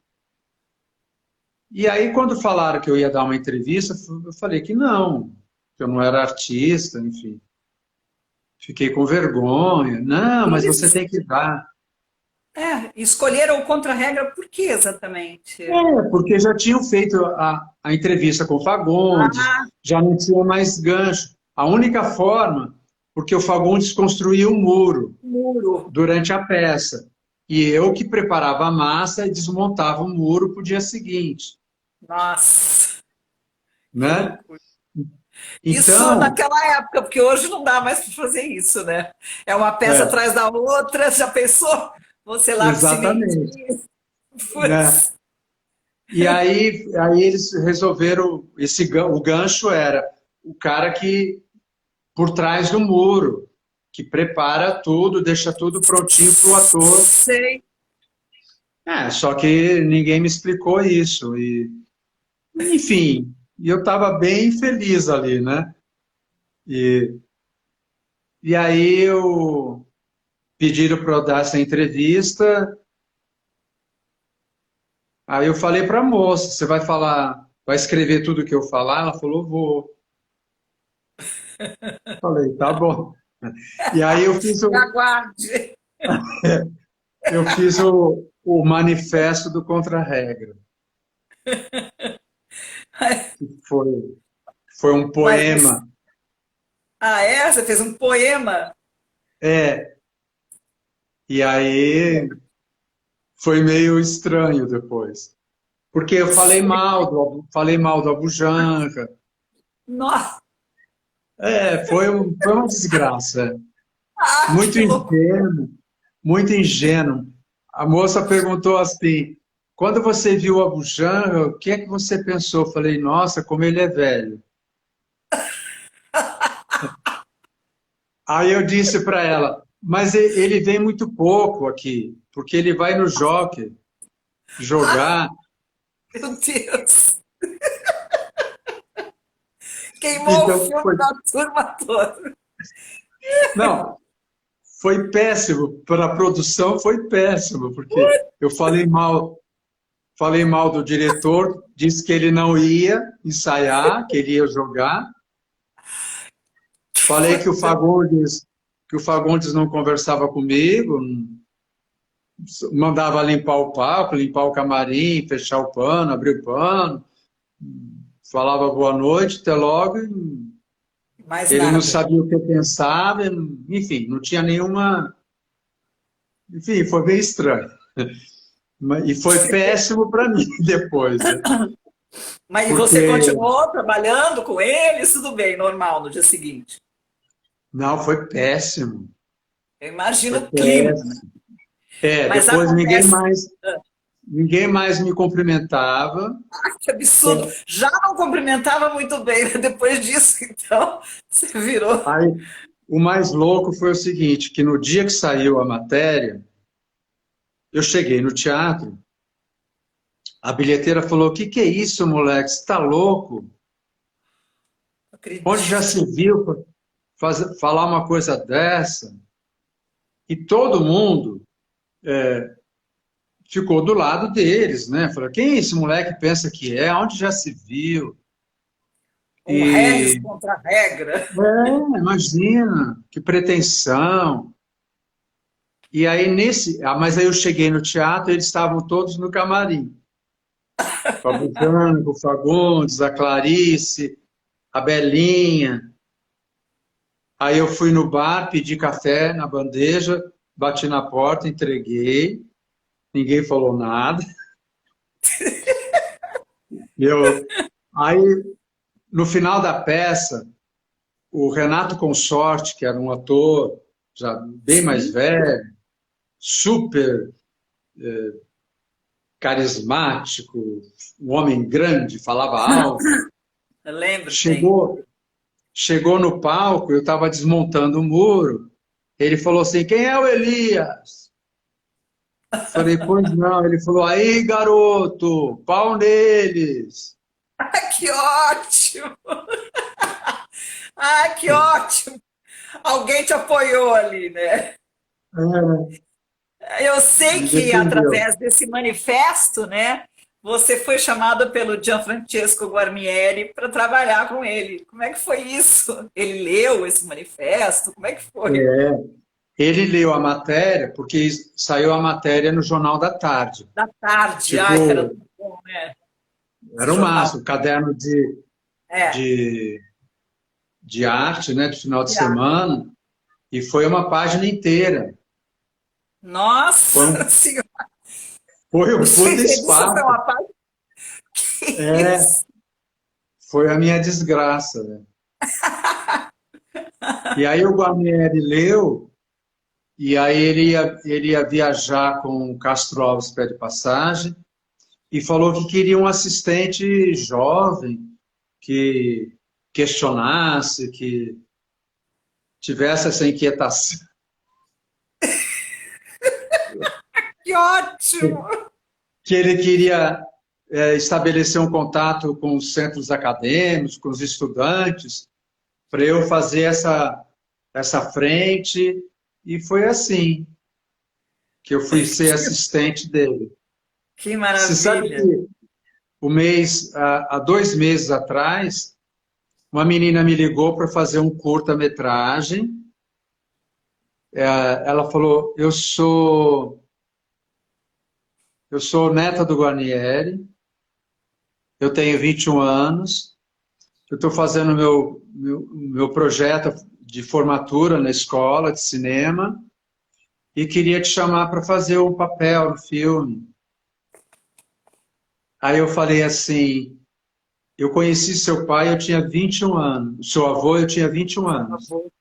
E aí, quando falaram que eu ia dar uma entrevista, eu falei que não, que eu não era artista, enfim. Fiquei com vergonha. Não, e mas você eles tem que dar. escolheram o Contra-Regra por quê exatamente? É, porque já tinham feito a entrevista com o Fagundes, Ah, já não tinha mais gancho. A única forma, porque o Fagundes construiu um muro muro. durante a peça, e eu que preparava a massa e desmontava o muro para o dia seguinte, Nossa, que né? loucura. Isso Então, naquela época, porque hoje não dá mais para fazer isso, né? É uma peça é, atrás da outra, já pensou? Você lá no exatamente, cimentinho. né? Putz. E aí eles resolveram, o gancho era o cara que por trás do muro, que prepara tudo, deixa tudo prontinho para o ator. Sei. É, só que ninguém me explicou isso. Enfim, eu estava bem feliz ali, né? E, e aí pediram para eu dar essa entrevista. Aí eu falei para a moça, você vai falar, vai escrever tudo que eu falar? Ela falou, vou. Falei, tá bom. E aí Aguarde. eu fiz o manifesto do Contra-Regra, que foi um Mas, poema. você fez um poema? É, e aí foi meio estranho depois. Porque eu falei mal do Abujamra. Nossa, É, foi uma desgraça. Muito que loucura. ingênuo, muito ingênuo. A moça perguntou assim: quando você viu o Abujamra, o que é que você pensou? Eu falei, nossa, como ele é velho. Aí eu disse para ela, mas ele vem muito pouco aqui, porque ele vai no Jockey jogar. Meu Deus. Queimou o Então, filme da turma toda. não, foi péssimo para a produção, foi péssimo, porque eu falei mal do diretor, disse que ele não ia ensaiar, que ele ia jogar. Falei que o Fagundes não conversava comigo, mandava limpar o palco, limpar o camarim, fechar o pano, abrir o pano, falava boa noite, até logo. Mais Ele não nada. sabia o que eu pensava, enfim, não tinha nenhuma. Enfim, foi bem estranho. E foi péssimo para mim depois, né? Mas você Porque, continuou trabalhando com eles? Tudo bem, normal, no dia seguinte. não, foi péssimo. Eu Foi imagino o clima, né? péssimo. É, Mas depois acontece. ninguém mais me cumprimentava. Que absurdo. Já não cumprimentava muito bem, né? Depois disso, então, você virou. Aí, o mais louco foi o seguinte, que no dia que saiu a matéria, eu cheguei no teatro, a bilheteira falou, o que que é isso, moleque? Você tá louco? Não Onde já acredito. se viu falar uma coisa dessa? E todo mundo, ficou do lado deles, né? Falou, quem esse moleque pensa que é? Onde já se viu? Um Regis E, contra a regra. imagina, que pretensão. E aí, mas aí eu cheguei no teatro, eles estavam todos no camarim. Com a Bujanra, o Fagundes, a Clarice, a Belinha. Aí eu fui no bar, pedi café na bandeja, bati na porta, entreguei, ninguém falou nada. Eu, aí, no final da peça, o Renato Consorte, que era um ator já bem mais Sim, velho, super carismático, um homem grande, falava alto, eu lembro bem. chegou, chegou no palco, eu estava desmontando o muro, ele falou assim, quem é o Elias? Falei, pois não. Ele falou, aí, garoto, pau neles. Que ótimo! Ah, que ótimo! Alguém te apoiou ali, né? É, Eu sei me que defendeu. através desse manifesto, né, você foi chamado pelo Gianfrancesco Guarnieri para trabalhar com ele. Como é que foi isso? Ele leu esse manifesto? Como é que foi? Ele leu a matéria, porque saiu a matéria no Jornal da Tarde. Da tarde, ai, que era Tipo, tão bom, né? Esse era o máximo, jornal. caderno É. de, de arte, né, de final de Yeah. semana, e foi uma página inteira. Foi Nossa um, Senhora, foi um isso puta isso foi esparro. uma parte. Que É, isso? foi a minha desgraça, né? E aí o Guarnieri leu. E aí ele ia viajar com o Castro Alves pé de passagem e falou que queria um assistente jovem que questionasse, que tivesse essa inquietação, Que ótimo! que ele queria estabelecer um contato com os centros acadêmicos, com os estudantes, para eu fazer essa frente. E foi assim que eu fui ser assistente dele. Que Você sabe maravilha! que há 2 meses atrás, uma menina me ligou para fazer um curta-metragem. Ela falou: eu sou neta do Guarnieri, eu tenho 21 anos, eu estou fazendo meu projeto de formatura na escola de cinema e queria te chamar para fazer um papel no filme. Aí eu falei assim: eu conheci seu pai, eu tinha 21 anos, seu avô, eu tinha 21 Por anos. favor.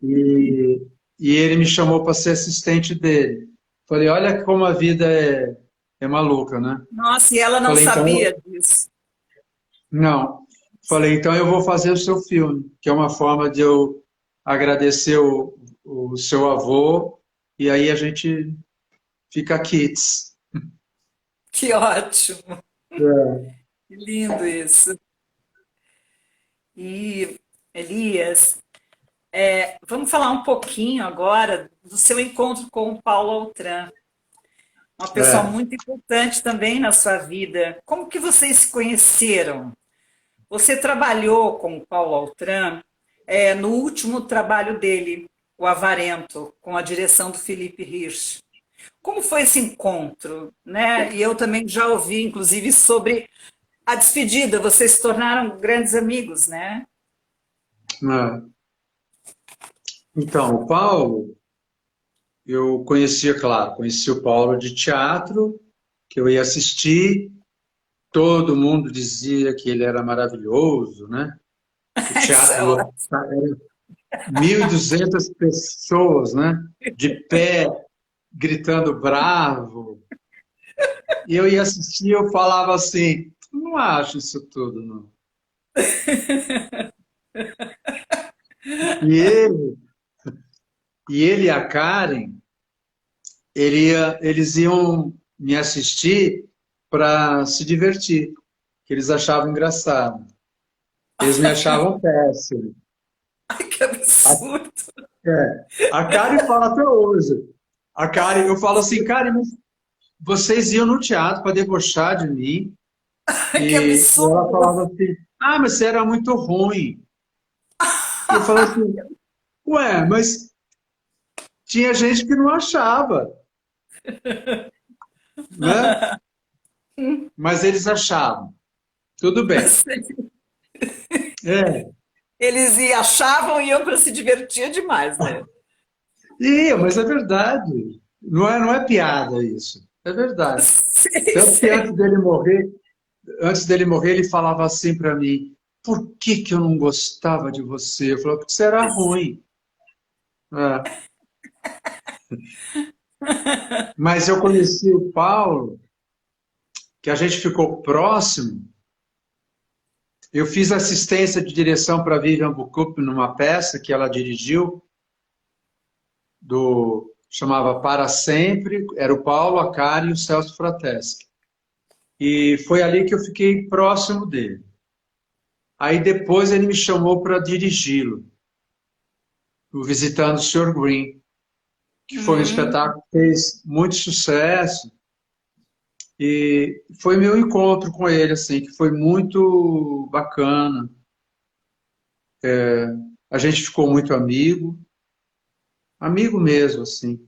E, e ele me chamou para ser assistente dele. Falei, olha como a vida é maluca, né? Nossa, e ela não Falei, então, sabia disso. não. Falei, então eu vou fazer o seu filme, que é uma forma de eu agradecer o seu avô, e aí a gente fica quites. Que ótimo! É, Que lindo isso! E, Elias, vamos falar um pouquinho agora do seu encontro com o Paulo Altran, uma pessoa é. muito importante também na sua vida. Como que vocês se conheceram? Você trabalhou com o Paulo Altran, no último trabalho dele, O Avarento, com a direção do Felipe Hirsch. Como foi esse encontro, né? E eu também já ouvi, inclusive, sobre a despedida. Vocês se tornaram grandes amigos, né? É. Então, o Paulo, eu conhecia, claro, conheci o Paulo de teatro, que eu ia assistir, todo mundo dizia que ele era maravilhoso, né? O Isso é teatro ótimo. lotado, 1.200 pessoas, né? De pé, gritando bravo. E eu ia assistir, eu falava assim, não acho isso tudo, não. E ele, e ele e a Karen, eles iam me assistir para se divertir, que eles achavam engraçado. Eles me achavam péssimo. Ai, que absurdo. A Karen fala até hoje. A Karen, eu falo assim, Karen, mas vocês iam no teatro para debochar de mim, Que e ela absurdo! falava assim, ah, mas você era muito ruim. E eu falava assim, ué, mas tinha gente que não achava, né? Mas eles achavam. Tudo bem. É, Achavam e iam para se divertir demais, né? mas é verdade. Não é piada isso. É verdade. Sei, Tanto que sei. antes dele morrer, ele falava assim para mim: por que que eu não gostava de você? Eu falava, porque você era ruim. É. Mas eu conheci o Paulo, que a gente ficou próximo. Eu fiz assistência de direção para Vivian Bucup numa peça que ela dirigiu, chamava Para Sempre, era o Paulo, a Karen e o Celso Frateschi. E foi ali que eu fiquei próximo dele. Aí depois ele me chamou para dirigi-lo, o Visitando o Sr. Green, que foi um Hum. espetáculo que fez muito sucesso. E foi meu encontro com ele, assim, que foi muito bacana. A gente ficou muito amigo, amigo mesmo, assim.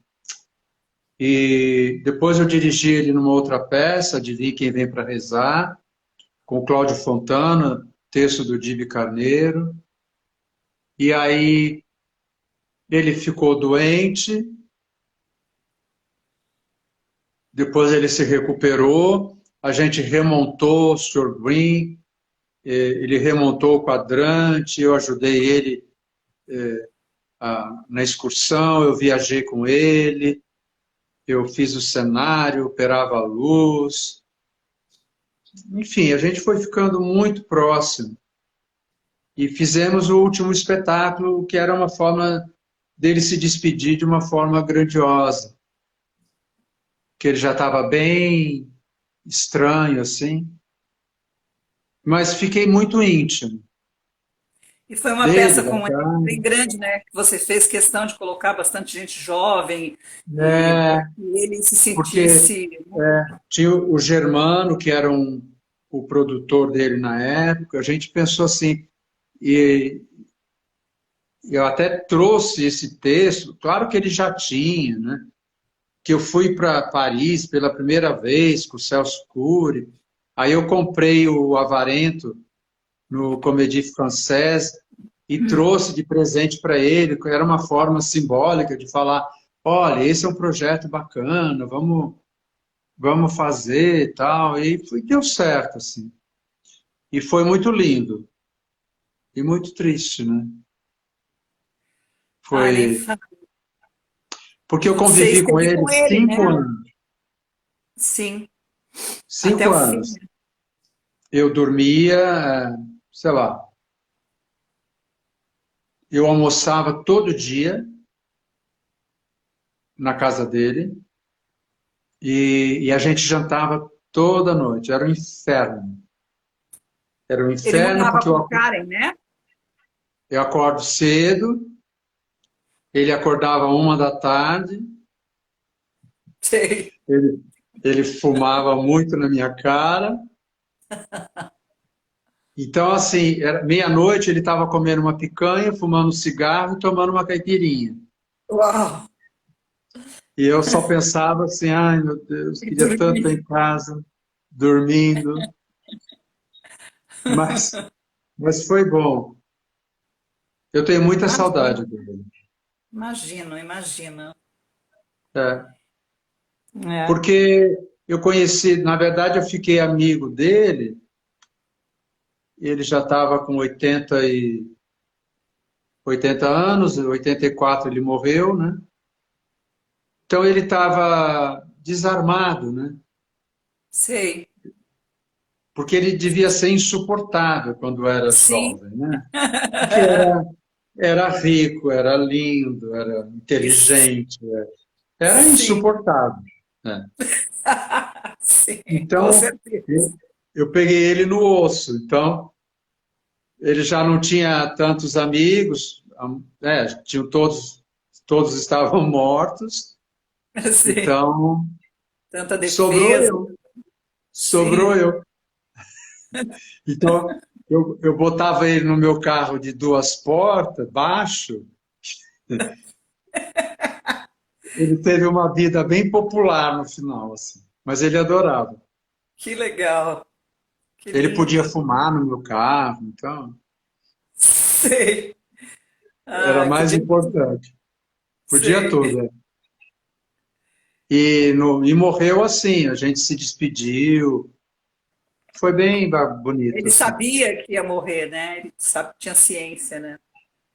E depois eu dirigi ele numa outra peça, de Vi Quem Vem para Rezar, com o Cláudio Fontana, texto do Dibi Carneiro. E aí ele ficou doente, depois ele se recuperou, a gente remontou o Sr. Green, ele remontou o quadrante, eu ajudei ele na excursão, eu viajei com ele, eu fiz o cenário, operava a luz, enfim, a gente foi ficando muito próximo. E fizemos o último espetáculo, que era uma forma dele se despedir de uma forma grandiosa, que ele já estava bem estranho, assim, mas fiquei muito íntimo E foi uma dele, peça da com um elenco Karen. bem grande, né? Que você fez questão de colocar bastante gente jovem e para É, que ele se porque sentisse. tinha o Germano, que era o produtor dele na época, a gente pensou assim, e eu até trouxe esse texto, claro que ele já tinha, né? Que eu fui para Paris pela primeira vez com o Celso Cury, aí eu comprei o Avarento no Comédie Française e trouxe de presente para ele, que era uma forma simbólica de falar, olha, esse é um projeto bacana, vamos fazer e tal, deu certo, assim. E foi muito lindo e muito triste, né? Ah, nem Foi fala. porque E eu você convivi com esteve ele com ele, cinco né? anos. Sim, até Cinco o fim. anos. Eu dormia, sei lá, eu almoçava todo dia na casa dele e a gente jantava toda noite. Era um inferno. Era um Ele inferno morava porque com Karen, né? eu acordo cedo, ele acordava 1 da tarde, Sei. ele, ele fumava muito na minha cara. Então, assim, era meia-noite ele estava comendo uma picanha, fumando um cigarro e tomando uma caipirinha. Uau! E eu só pensava assim, ai meu Deus, E queria tanto estar dormir. em casa, dormindo, mas, mas foi bom. Eu tenho muita Imagino, saudade dele. imagino, imagino. É, É. porque eu conheci, na verdade, eu fiquei amigo dele, ele já estava com 80 anos, em 84 ele morreu, né? Então ele estava desarmado, né? Sei. Porque ele devia ser insuportável quando era Sim. jovem, né? Porque era rico, era lindo, era Isso. inteligente, era Sim. insuportável, né? Sim, com Então, certeza. eu peguei ele no osso. Então, ele já não tinha tantos amigos, né? Tinham todos estavam mortos, Assim, Então, tanta sobrou defesa. eu. Sobrou Sim. eu. Então, eu botava ele no meu carro de duas portas, baixo. Ele teve uma vida bem popular no final, assim. Mas ele adorava. Que legal. Que Ele podia lindo. fumar no meu carro, então Sei. era Ai, mais podia. importante. Podia Sei. tudo. É. E morreu assim, a gente se despediu. Foi bem bonito, Ele assim. sabia que ia morrer, né? Ele sabe, tinha ciência, né?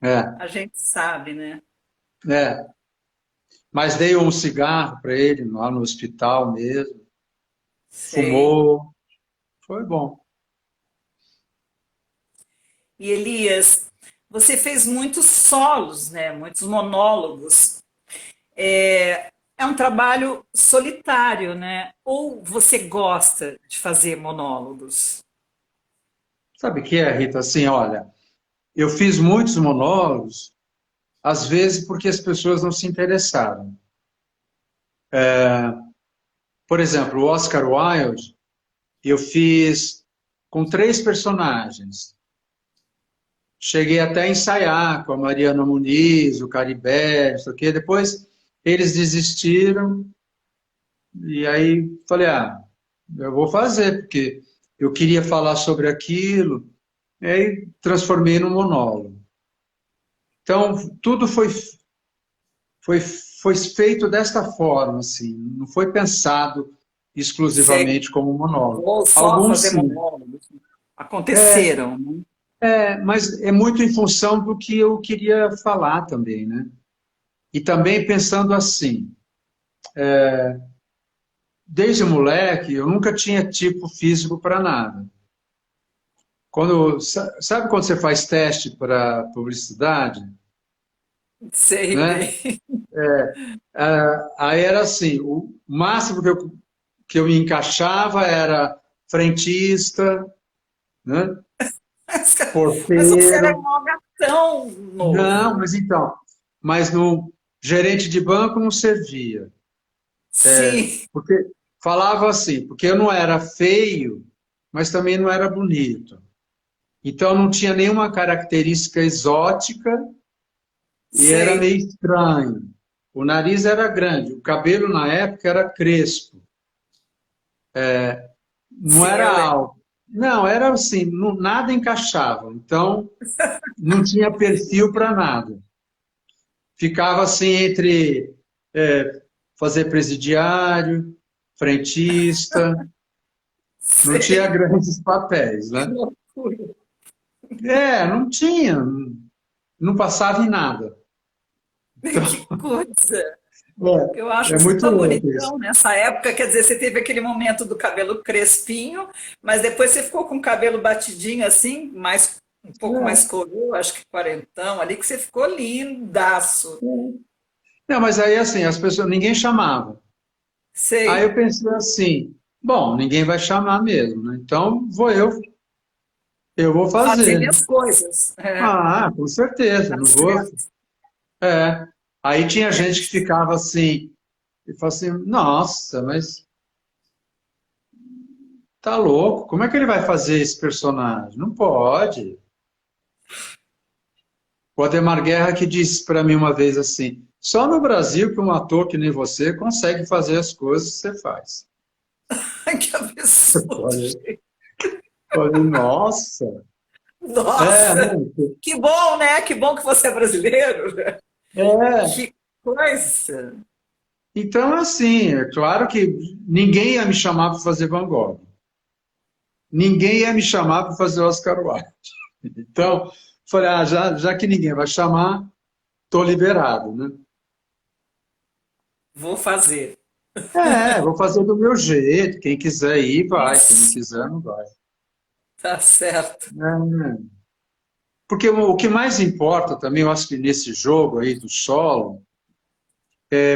É, A gente sabe, né? é. Mas dei um cigarro para ele lá no hospital mesmo. Sei. Fumou. Foi bom. E Elias, você fez muitos solos, né? Muitos monólogos. É um trabalho solitário, né? Ou você gosta de fazer monólogos? Sabe o que é, Rita? Assim, olha, eu fiz muitos monólogos, às vezes porque as pessoas não se interessaram. Por exemplo, o Oscar Wilde, eu fiz com três personagens. Cheguei até a ensaiar com a Mariana Muniz, o Caribé, não sei o quê. Depois eles desistiram e aí falei, eu vou fazer, porque eu queria falar sobre aquilo. E aí transformei num monólogo. Então, tudo foi feito desta forma, assim, não foi pensado Sei. exclusivamente como monólogo. Vou só Alguns fazer sim, monólogos. Aconteceram, né? mas é muito em função do que eu queria falar também, né? E também pensando assim, desde moleque eu nunca tinha tipo físico para nada. Sabe quando você faz teste para publicidade, Sei né? bem. Aí era assim, o máximo que eu me encaixava era frentista, né? Mas você era Porteiro. um tão Não, novo. mas no gerente de banco não servia. Sim, Porque falava assim, porque eu não era feio, mas também não era bonito. Então não tinha nenhuma característica exótica e era sei. meio estranho. O nariz era grande, o cabelo na época era crespo, não Sim, era eu lembro. alto. Não, era assim, nada encaixava. Então não tinha perfil para nada. Ficava assim entre fazer presidiário, frentista, não tinha Sei. grandes papéis, Que né? loucura. Não tinha, não passava em nada. Que coisa. Eu É acho você muito tão louco isso. bonitão nessa época. Quer dizer, você teve aquele momento do cabelo crespinho, mas depois você ficou com o cabelo batidinho assim, mais um pouco mais É, coroa, acho que quarentão, ali que você ficou lindaço. é. Não, mas aí assim, as pessoas, ninguém chamava. Aí eu Sei. pensei assim, bom, ninguém vai chamar mesmo, né? Então eu vou Fazer fazer, né? minhas coisas. É, Com certeza, tá não vou. certo. É. Aí tinha É gente que isso. ficava assim, e falava assim, nossa, mas tá louco, como é que ele vai fazer esse personagem? Não pode. O Ademar Guerra que disse para mim uma vez assim, só no Brasil que um ator que nem você consegue fazer as coisas que você faz. Que absurdo, Olha, gente. falei, nossa. Nossa, Não, que bom, né? Que bom que você é brasileiro. é. Que coisa. Então, assim, é claro que ninguém ia me chamar para fazer Van Gogh. Ninguém ia me chamar para fazer Oscar Wilde. Então, falei, já que ninguém vai chamar, estou liberado, né? Vou fazer. Vou fazer do meu jeito. Quem quiser ir, vai. Quem não Isso, quiser, não vai. tá certo. É. Porque o que mais importa também, eu acho que nesse jogo aí do solo,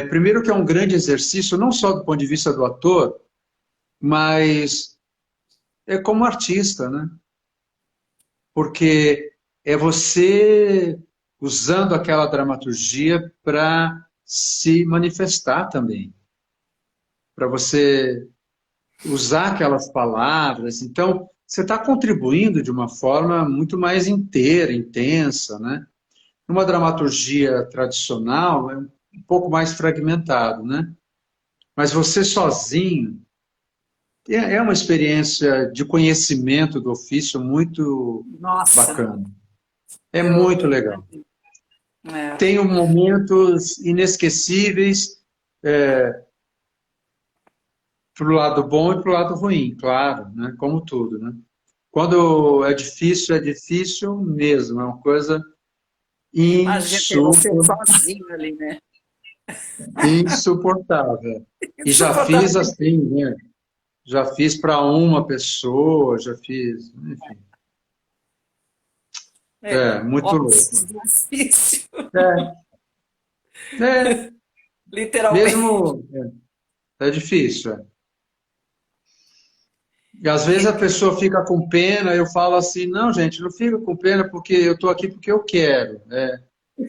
primeiro que é um grande exercício, não só do ponto de vista do ator, mas é como artista, né? Porque é você usando aquela dramaturgia para se manifestar também, para você usar aquelas palavras. Então, você está contribuindo de uma forma muito mais inteira, intensa, né? Numa dramaturgia tradicional, é um pouco mais fragmentado, né? Mas você sozinho é uma experiência de conhecimento do ofício muito Nossa, bacana. É eu, muito legal. é, Tenho momentos inesquecíveis para o lado bom e para o lado ruim, claro, né? Como tudo, né? Quando é difícil mesmo, é uma coisa imagina ter você sozinho ali, né? insuportável. E já fiz Insuportável. assim, né? Já fiz para uma pessoa, já fiz, enfim. É, É, muito ossos louco. do ofício, É, literalmente. mesmo, é difícil. E às vezes a pessoa fica com pena, eu falo assim, não, gente, não fica com pena porque eu estou aqui porque eu quero.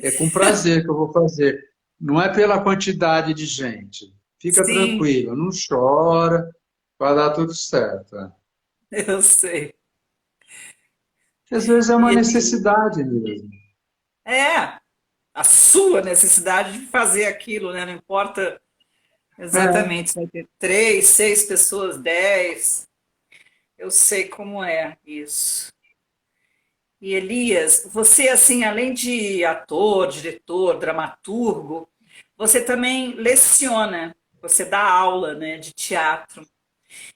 É com prazer que eu vou fazer. Não é pela quantidade de gente. Fica Sim, tranquilo, não chora, vai dar tudo certo. eu sei. Às vezes é E uma ele necessidade mesmo. é a sua necessidade de fazer aquilo, né? Não importa É, exatamente se vai ter três, seis pessoas, 10. Eu sei como é isso. E Elias, você, assim, além de ator, diretor, dramaturgo, você também leciona, você dá aula, né, de teatro.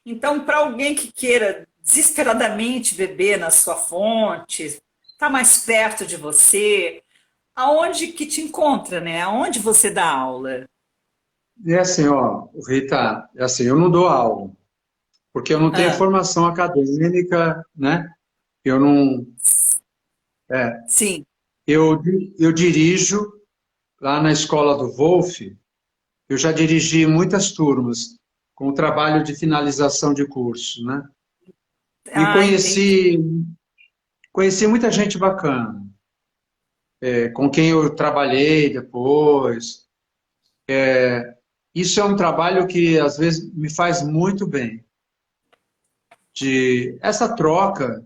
Então, para alguém que queira desesperadamente beber na sua fonte, está mais perto de você, aonde que te encontra, né? Aonde você dá aula? e é assim, ó, Rita, é assim, eu não dou aula, porque eu não tenho Ah, formação acadêmica, né? Eu não, é, sim. eu dirijo lá na escola do Wolf. Eu já dirigi muitas turmas com o trabalho de finalização de curso, né? E Ah, entendi. conheci muita gente bacana, com quem eu trabalhei depois. Isso é um trabalho que às vezes me faz muito bem, de essa troca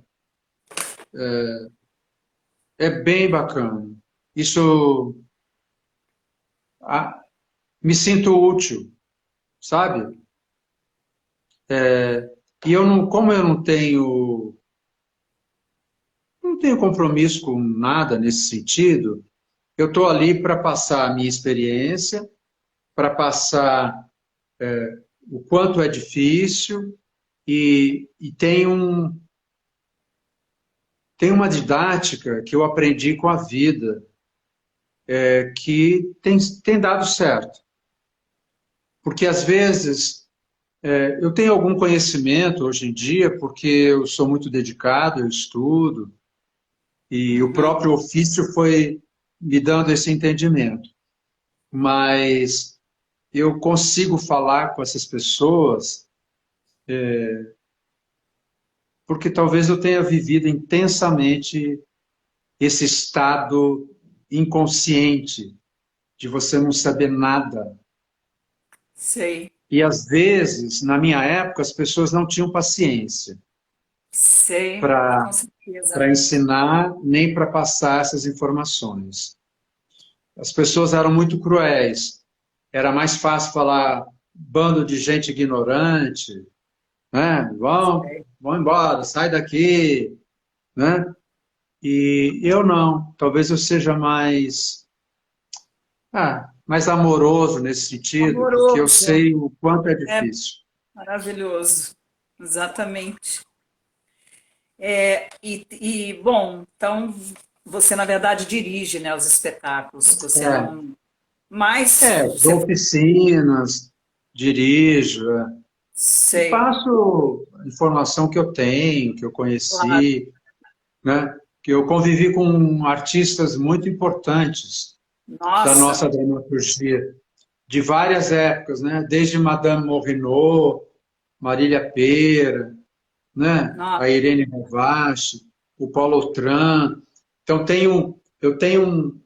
é bem bacana. Isso ah, me sinto útil, sabe? E eu não, como eu não tenho compromisso com nada nesse sentido, eu estou ali para passar a minha experiência, para passar o quanto é difícil e tem uma didática que eu aprendi com a vida, que tem dado certo. Porque às vezes eu tenho algum conhecimento hoje em dia, porque eu sou muito dedicado, eu estudo, e o Uhum. próprio ofício foi me dando esse entendimento. Mas eu consigo falar com essas pessoas porque talvez eu tenha vivido intensamente esse estado inconsciente de você não saber nada. Sei, E às vezes, na minha época, as pessoas não tinham paciência sei, para com certeza. para ensinar nem para passar essas informações. As pessoas eram muito cruéis. Era mais fácil falar bando de gente ignorante, né? Vão embora, sai daqui, né? E eu não. Talvez eu seja mais amoroso nesse sentido, porque eu Amoroso, sei o quanto é é difícil. maravilhoso, exatamente. Bom, então você na verdade dirige, né, os espetáculos. Você É, não, mas você dou oficinas, dirijo, e sei, passo a informação que eu tenho, que eu claro. conheci, né? Que eu convivi com artistas muito importantes da Nossa, nossa dramaturgia, de várias épocas, né? Desde Madame Morrinot, Marília Pêra, né? nossa, A Irene Ravache, o Paulo Autran. Então, eu tenho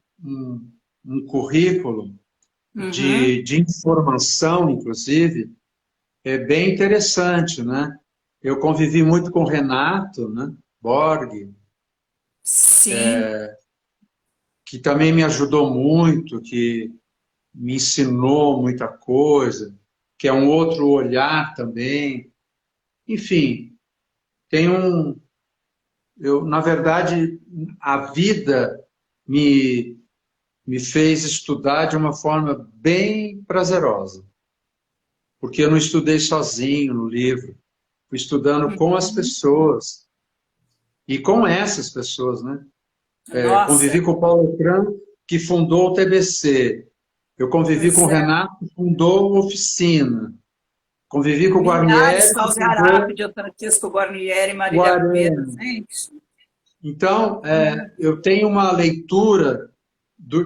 um currículo Uhum. de informação, inclusive, é bem interessante, né? Eu convivi muito com o Renato, né? Borg, Sim. que também me ajudou muito, que me ensinou muita coisa, que é um outro olhar também. Enfim, tem um. Eu, na verdade, a vida me, me fez estudar de uma forma bem prazerosa, porque eu não estudei sozinho no livro, fui estudando com as Uhum. pessoas e com essas pessoas, né? Nossa, Convivi com o Paulo Tran, que fundou o TBC. Eu convivi com pois o é. Renato, que fundou a Oficina. Convivi com o Linhares, Guarnieri, que Causa fundou Arápide, Francisco Guarnieri, o Marília Pêra, Arena. gente. Então, Que eu maravilha. tenho uma leitura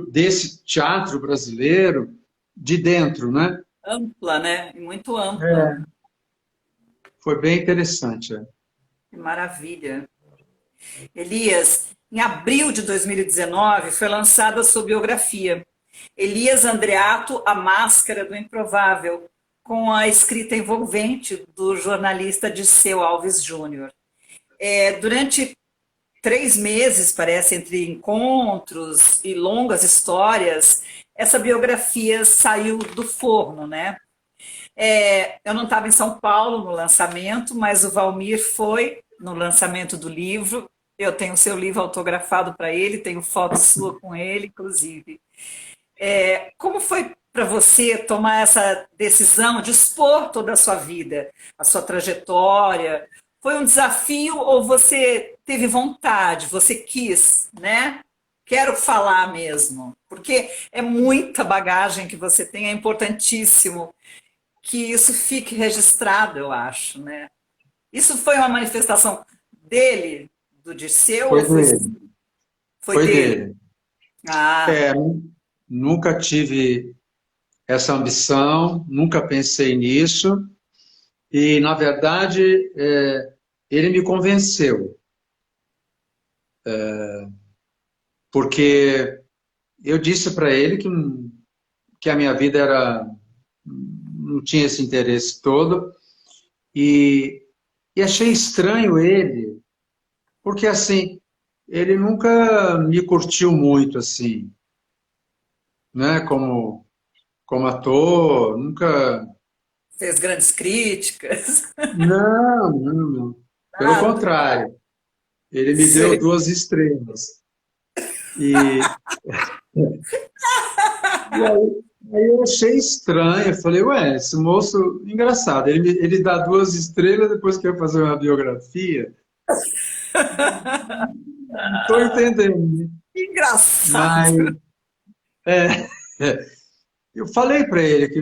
desse teatro brasileiro de dentro, né? Ampla, né? E muito ampla. É. Foi bem interessante. É. Que maravilha. Elias, em abril de 2019 foi lançada a sua biografia, Elias Andreato, A Máscara do Improvável, com a escrita envolvente do jornalista Dirceu Alves Júnior. Durante 3 meses, parece, entre encontros e longas histórias, essa biografia saiu do forno, né? Eu não estava em São Paulo no lançamento, mas o Valmir foi no lançamento do livro. Eu tenho o seu livro autografado para ele, tenho foto sua com ele, inclusive. Como foi para você tomar essa decisão de expor toda a sua vida, a sua trajetória? Foi um desafio ou você teve vontade, você quis, né? Quero falar mesmo, porque é muita bagagem que você tem, é importantíssimo que isso fique registrado, eu acho, né? Isso foi uma manifestação dele, do Dirceu, Foi ou dele. foi Foi dele? dele. Ah, É, nunca tive essa ambição, nunca pensei nisso. E, na verdade, ele me convenceu, porque eu disse para ele que a minha vida não tinha esse interesse todo, e, e achei estranho ele, porque assim, ele nunca me curtiu muito assim, né, como ator, nunca. fez grandes críticas. Não, não, não. Pelo Nada. contrário, ele me deu Sei. 2 estrelas. E, aí eu achei estranho, eu falei, ué, esse moço, engraçado, ele dá 2 estrelas depois que eu fazer uma biografia, não estou entendendo. Engraçado. Mas é, eu falei para ele que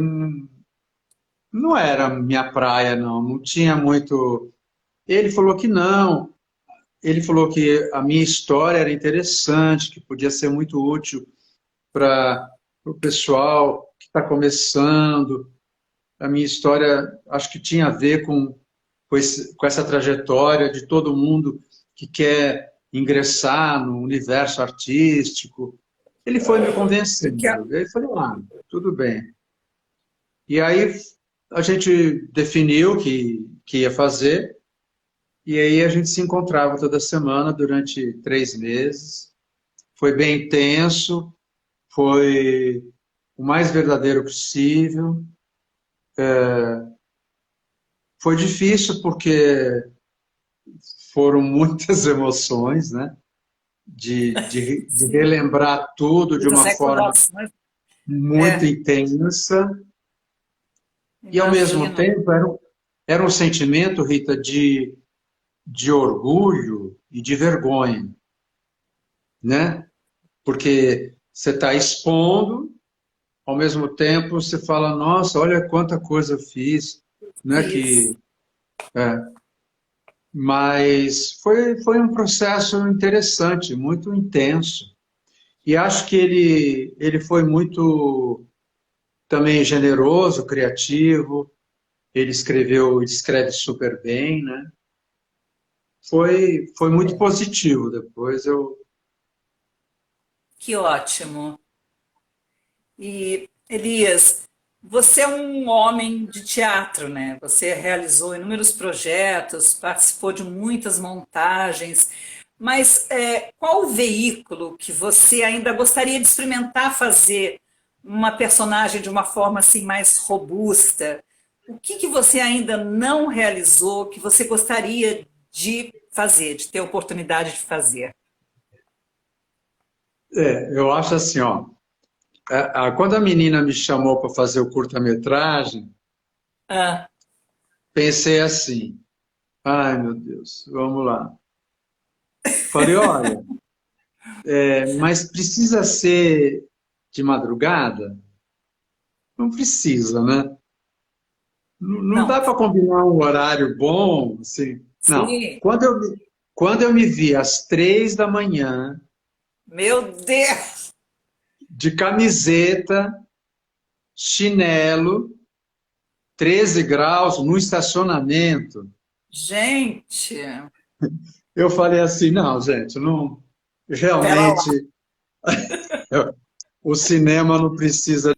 não era minha praia, não, não tinha muito. Ele falou que não, ele falou que a minha história era interessante, que podia ser muito útil para o pessoal que está começando. A minha história acho que tinha a ver com essa trajetória de todo mundo que quer ingressar no universo artístico. Ele foi me Que a- convencendo. E aí eu falei, tudo bem. E aí a gente definiu que ia fazer, e aí a gente se encontrava toda semana durante 3 meses. Foi bem intenso, foi o mais verdadeiro possível. Foi difícil porque foram muitas emoções, né? De relembrar tudo de muitas uma forma recordações. muito É, intensa e, ao mesmo imagino. tempo, era um sentimento, Rita, de orgulho e de vergonha, né? Porque você está expondo, ao mesmo tempo você fala, nossa, olha quanta coisa eu fiz, né? Fiz. Mas foi um processo interessante, muito intenso. E acho que ele foi muito também generoso, criativo. Ele escreve super bem, né? Foi muito positivo. Depois eu. Que ótimo. Elias, você é um homem de teatro, né? Você realizou inúmeros projetos, participou de muitas montagens, mas qual o veículo que você ainda gostaria de experimentar fazer uma personagem de uma forma assim mais robusta? O que que você ainda não realizou que você gostaria de fazer, de ter oportunidade de fazer? Eu acho assim, ó, quando a menina me chamou para fazer o curta-metragem, Ah, pensei assim, ai meu Deus, vamos lá. Falei, olha, mas precisa ser de madrugada? Não precisa, né? Não não. dá para combinar um horário bom, assim. Não. Sim, Quando eu me vi às 3 da manhã, meu Deus! de camiseta, chinelo, 13 graus, no estacionamento, Gente, eu falei assim, não, gente, não, pera lá. realmente o cinema não precisa.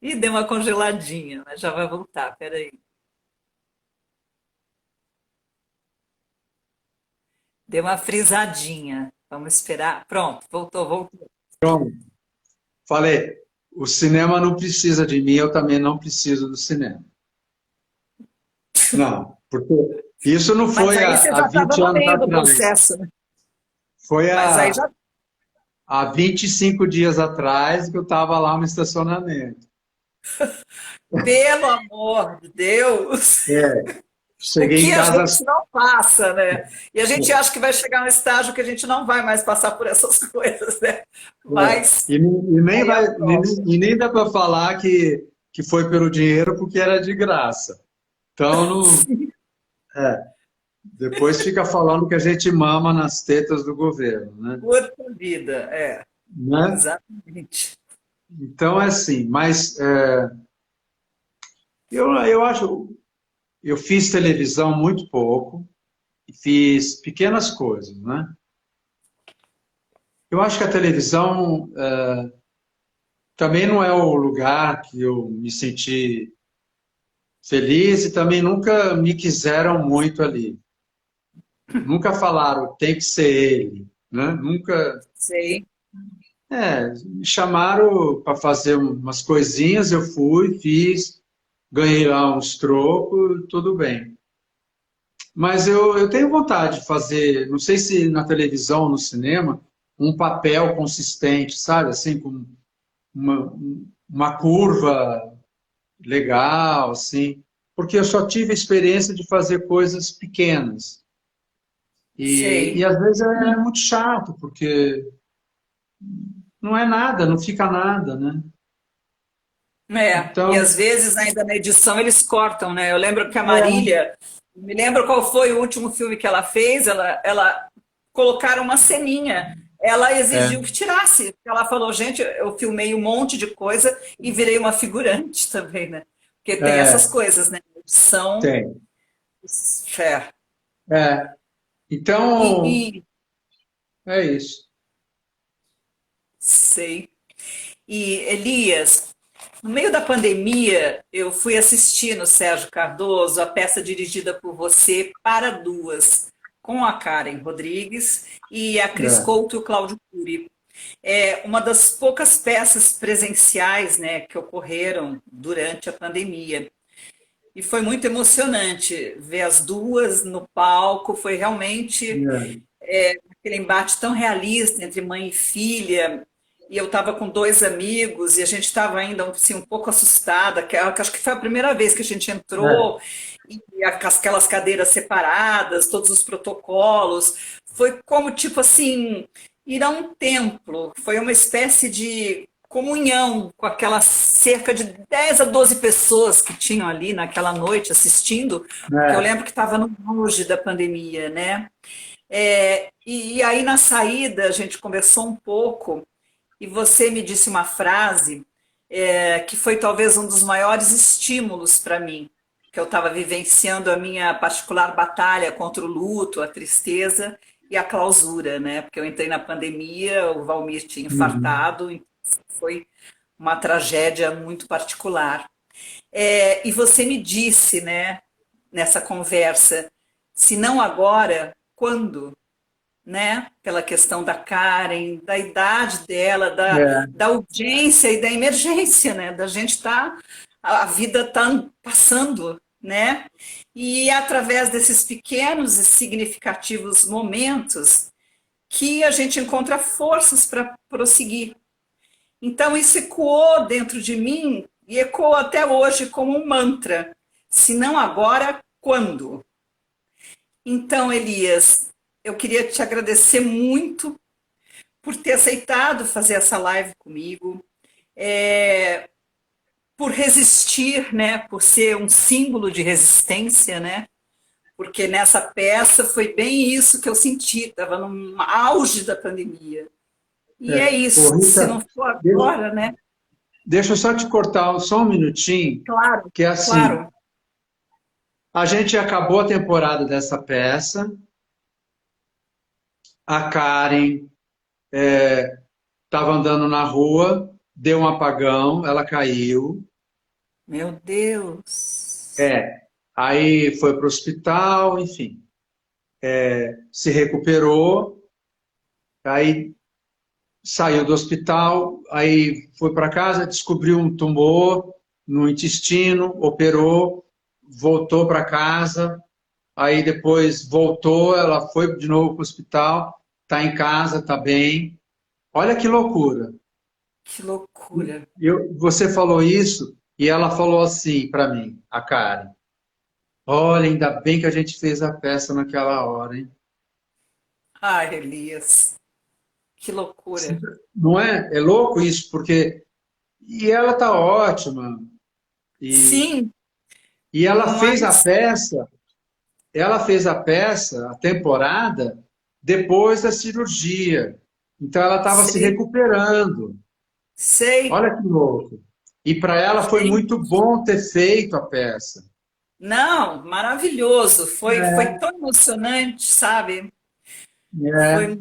Ih, deu uma congeladinha, mas já vai voltar, peraí. Deu uma frisadinha. Vamos esperar. Pronto, voltou, voltou. Falei, o cinema não precisa de mim, eu também não preciso do cinema. Não, porque isso não Mas foi aí há, você há já estava 20 no anos meio do atrás. processo, né? Foi Mas aí há, já, há 25 dias atrás que eu estava lá no estacionamento. pelo amor de Deus, É, o cheguei em que a casa. gente não passa, né? E a gente acha que vai chegar um estágio que a gente não vai mais passar por essas coisas, né? Mas E nem aí é a vai, prova. e nem dá para falar que foi pelo dinheiro porque era de graça. Então, não, depois fica falando que a gente mama nas tetas do governo, né? Puta vida, Né? exatamente. Então, é assim, mas eu acho, eu fiz televisão muito pouco, e fiz pequenas coisas, né? Eu acho que a televisão também não é o lugar que eu me senti feliz e também nunca me quiseram muito ali. Nunca falaram, tem que ser ele, né? Nunca. Sei. Me chamaram para fazer umas coisinhas, eu fui, fiz, ganhei lá uns trocos, tudo bem. Mas eu tenho vontade de fazer, não sei se na televisão ou no cinema, um papel consistente, sabe? Assim, com uma curva legal, assim. Porque eu só tive a experiência de fazer coisas pequenas. E Sei. às vezes é muito chato, porque não é nada, não fica nada, né? E Então, às vezes ainda na edição eles cortam, né? Eu lembro que a Marília, me lembro qual foi o último filme que ela fez, ela colocaram uma ceninha, ela exigiu é, que tirasse. Ela falou, gente, eu filmei um monte de coisa e virei uma figurante também, né? Porque tem essas é, coisas, né? Edição, tem. fé. É, E, então, e é isso. sei. E Elias, no meio da pandemia, eu fui assistir no Sérgio Cardoso a peça dirigida por você para duas, com a Karen Rodrigues e a Cris É, Couto e o Cláudio Cury. É uma das poucas peças presenciais, né, que ocorreram durante a pandemia. E foi muito emocionante ver as duas no palco. Foi realmente é, aquele embate tão realista entre mãe e filha. E eu estava com dois amigos e a gente estava ainda assim, um pouco assustada, que acho que foi a primeira vez que a gente é, entrou, e aquelas cadeiras separadas, todos os protocolos. Foi como, tipo assim, ir a um templo. Foi uma espécie de comunhão com aquelas cerca de 10 a 12 pessoas que tinham ali naquela noite assistindo, porque eu é. lembro que estava no auge da pandemia, né? E aí na saída a gente conversou um pouco e você me disse uma frase que foi talvez um dos maiores estímulos para mim, que eu estava vivenciando a minha particular batalha contra o luto, a tristeza, e a clausura, né? Porque eu entrei na pandemia, o Valmir tinha Uhum. infartado, então foi uma tragédia muito particular. E você me disse, né, nessa conversa, se não agora, quando? Né? Pela questão da Karen, da idade dela, É, da urgência e da emergência, né? Da gente tá, a vida está passando, né? E é através desses pequenos e significativos momentos que a gente encontra forças para prosseguir. Então isso ecoou dentro de mim e ecoou até hoje como um mantra. Se não agora, quando? Então, Elias, eu queria te agradecer muito por ter aceitado fazer essa live comigo, é, por resistir, né, por ser um símbolo de resistência, né, porque nessa peça foi bem isso que eu senti, estava no auge da pandemia. E é Ô, isso, se Rita, não for deixa, agora, né? deixa eu só te cortar só um minutinho, Claro, que é assim, claro. a gente acabou a temporada dessa peça, a Karen estava andando na rua, deu um apagão, ela caiu, Meu Deus. é, aí foi para o hospital, enfim, se recuperou, aí saiu do hospital, aí foi para casa, descobriu um tumor no intestino, operou, voltou para casa, aí depois voltou, ela foi de novo para o hospital, está em casa, está bem. Olha que loucura. Que loucura. Você falou isso e ela falou assim para mim, a Karen. Olha, ainda bem que a gente fez a peça naquela hora, hein? Ai, Elias, que loucura. Não é? É louco isso, porque e ela tá ótima e, Sim, e mas ela fez a peça, a temporada depois da cirurgia. Então ela estava se sei, recuperando. sei, Olha que louco. E para ela foi muito gente. bom ter feito a peça. Não, maravilhoso. Foi É, tão emocionante, sabe? é, Foi,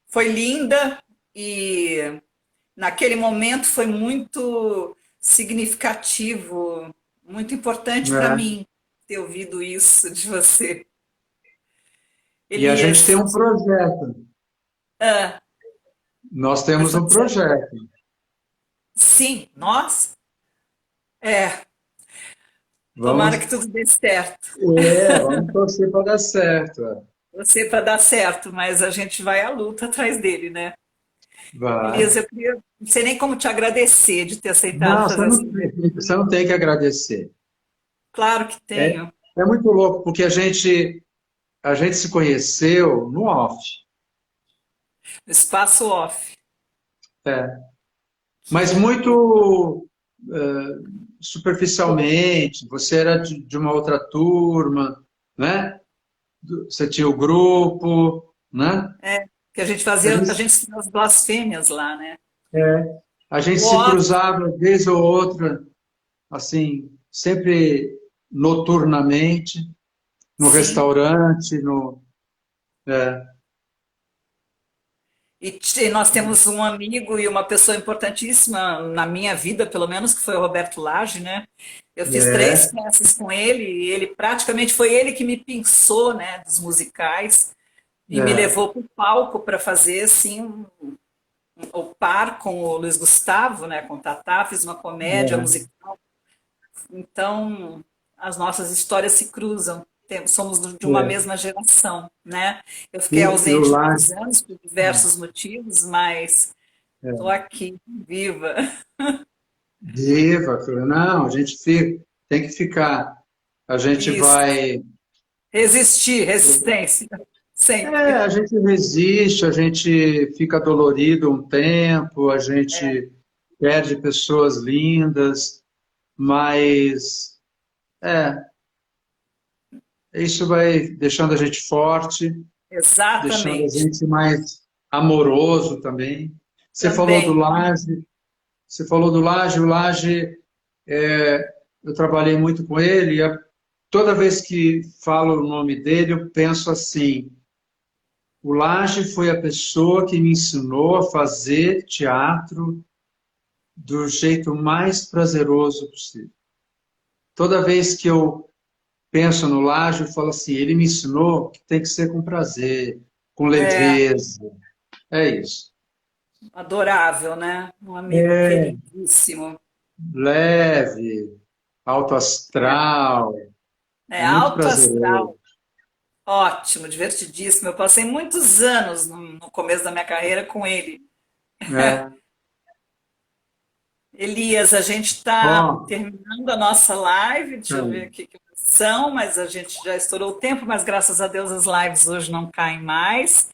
foi linda e naquele momento foi muito significativo, muito importante para é. mim ter ouvido isso de você. E a gente tem Elias, um projeto. ah, Nós me temos fala um sério. projeto. Sim, nós? É, tomara que Vamos, tudo dê certo. vamos torcer para dar certo. Você para dar certo, mas a gente vai à luta atrás dele, né? Vai. Elias, eu queria, não sei nem como te agradecer de ter aceitado Não, fazer essa live você não comigo. tem que agradecer. Claro que É, tenho. é muito louco, porque a gente se conheceu no off. Espaço off. É. Que Mas loucura. muito superficialmente. Você era de uma outra turma, né? Você tinha o grupo, né? É, que A a gente, gente fazia as blasfêmias lá, né? a gente O se off, cruzava vez ou outra, assim, sempre noturnamente, no sim. restaurante, no, é, E nós temos um amigo e uma pessoa importantíssima na minha vida, pelo menos, que foi o Roberto Lage, né? Eu fiz três é, peças com ele e ele praticamente foi ele que me pensou, né, dos musicais e me é, levou para o palco para fazer assim o par com o Luiz Gustavo, né, com o Tatá, fiz uma comédia é, musical. Então, as nossas histórias se cruzam. Somos de uma é. mesma geração, né? Eu fiquei E o ausente Laje, muitos anos por diversos motivos, mas estou é, aqui, viva. viva, não, a gente tem que ficar. A gente Isso. vai. Resistir, resistência, A sempre. gente resiste, a gente fica dolorido um tempo, a gente perde pessoas lindas, mas é, isso vai deixando a gente forte, deixando a Exatamente. gente mais amoroso também. Você falou do Também. Laje, você falou do Laje, o Laje, eu trabalhei muito com ele, e toda vez que falo o nome dele, eu penso assim, o Lage foi a pessoa que me ensinou a fazer teatro do jeito mais prazeroso possível. Toda vez que eu penso no Lage, eu falo assim, ele me ensinou que tem que ser com prazer, com É, leveza. É isso. adorável, né? Um amigo É, queridíssimo. leve, alto astral, É é muito alto prazeroso. astral, ótimo, divertidíssimo. Eu passei muitos anos no começo da minha carreira com ele. É. Elias, a gente está Bom, terminando a nossa live. Deixa eu ver é, aqui que são, mas a gente já estourou o tempo, mas graças a Deus as lives hoje não caem mais.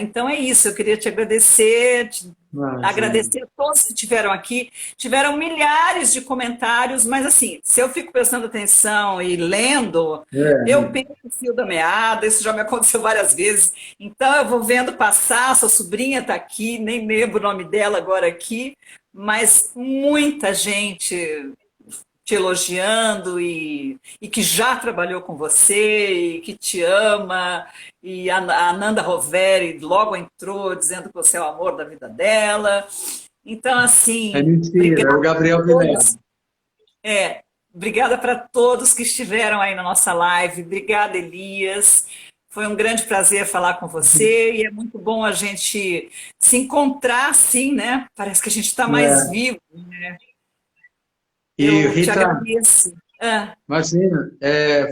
Então é isso, eu queria te agradecer, imagina. agradecer a todos que estiveram aqui. Tiveram milhares de comentários, mas assim, se eu fico prestando atenção e lendo, eu É, perco o fio da meada, isso já me aconteceu várias vezes. Então eu vou vendo passar, sua sobrinha está aqui, nem lembro o nome dela agora aqui, mas muita gente te elogiando e que já trabalhou com você e que te ama. E a Nanda Roveri logo entrou dizendo que você é o amor da vida dela. Então, é assim, mentira, obrigada é o a Gabriel Vilela. todos. Obrigada para todos que estiveram aí na nossa live. Obrigada, Elias. Foi um grande prazer falar com você e é muito bom a gente se encontrar assim, né? Parece que a gente está mais É. vivo. E Eu te Rita, agradeço. imagina,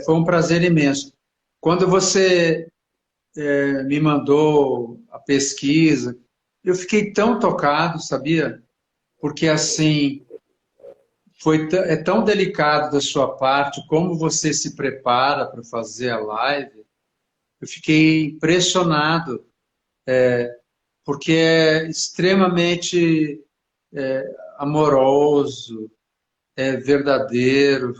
foi um prazer imenso. Quando você me mandou a pesquisa, eu fiquei tão tocado, sabia? Porque assim, é tão delicado da sua parte como você se prepara para fazer a live. Eu fiquei impressionado, porque é extremamente amoroso, é verdadeiro.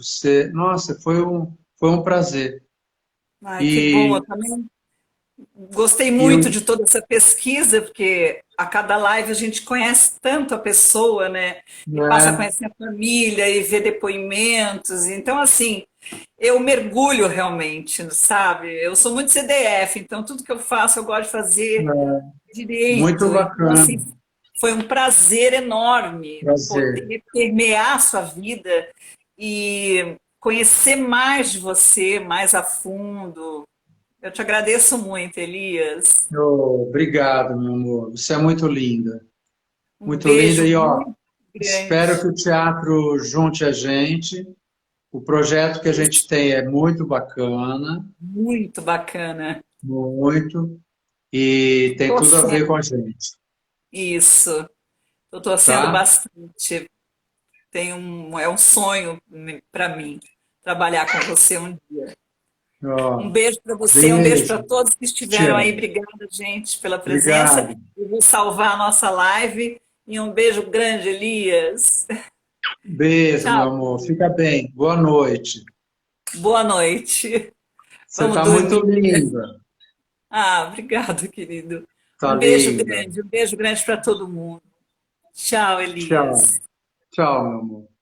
Nossa, foi um prazer. Ai, que bom. Eu E, também gostei e muito de toda essa pesquisa, porque a cada live a gente conhece tanto a pessoa, né? E passa a né, conhecer a família e ver depoimentos. Então, assim, eu mergulho realmente, sabe? Eu sou muito CDF, então tudo que eu faço eu gosto de fazer muito direito. Então, bacana, assim, foi um prazer enorme prazer. poder permear a sua vida e conhecer mais de você, mais a fundo. Eu te agradeço muito, Elias. Obrigado, meu amor. Você é Um muito linda. beijo E ó, muito espero que grande, o teatro junte a gente. O projeto que a gente tem é muito bacana, muito bacana. muito, e Estou tem tudo a ver com torcendo. a gente, Isso. Estou torcendo tá? bastante. É um sonho para mim trabalhar com você um dia. Um Ó, beijo para você, um beijo para beijo, todos que te estiveram aí. amo. Obrigada, gente, pela presença. Obrigado. Eu vou salvar a nossa live. E um beijo grande, Elias. Beijo, meu Tchau, amor. Fica querida. bem. Boa noite. Boa noite. Você Vamos está muito dormir. linda. Obrigado, querido. Tá linda. Um beijo grande para todo mundo. Tchau, Tchau. Elias. Tchau, meu amor.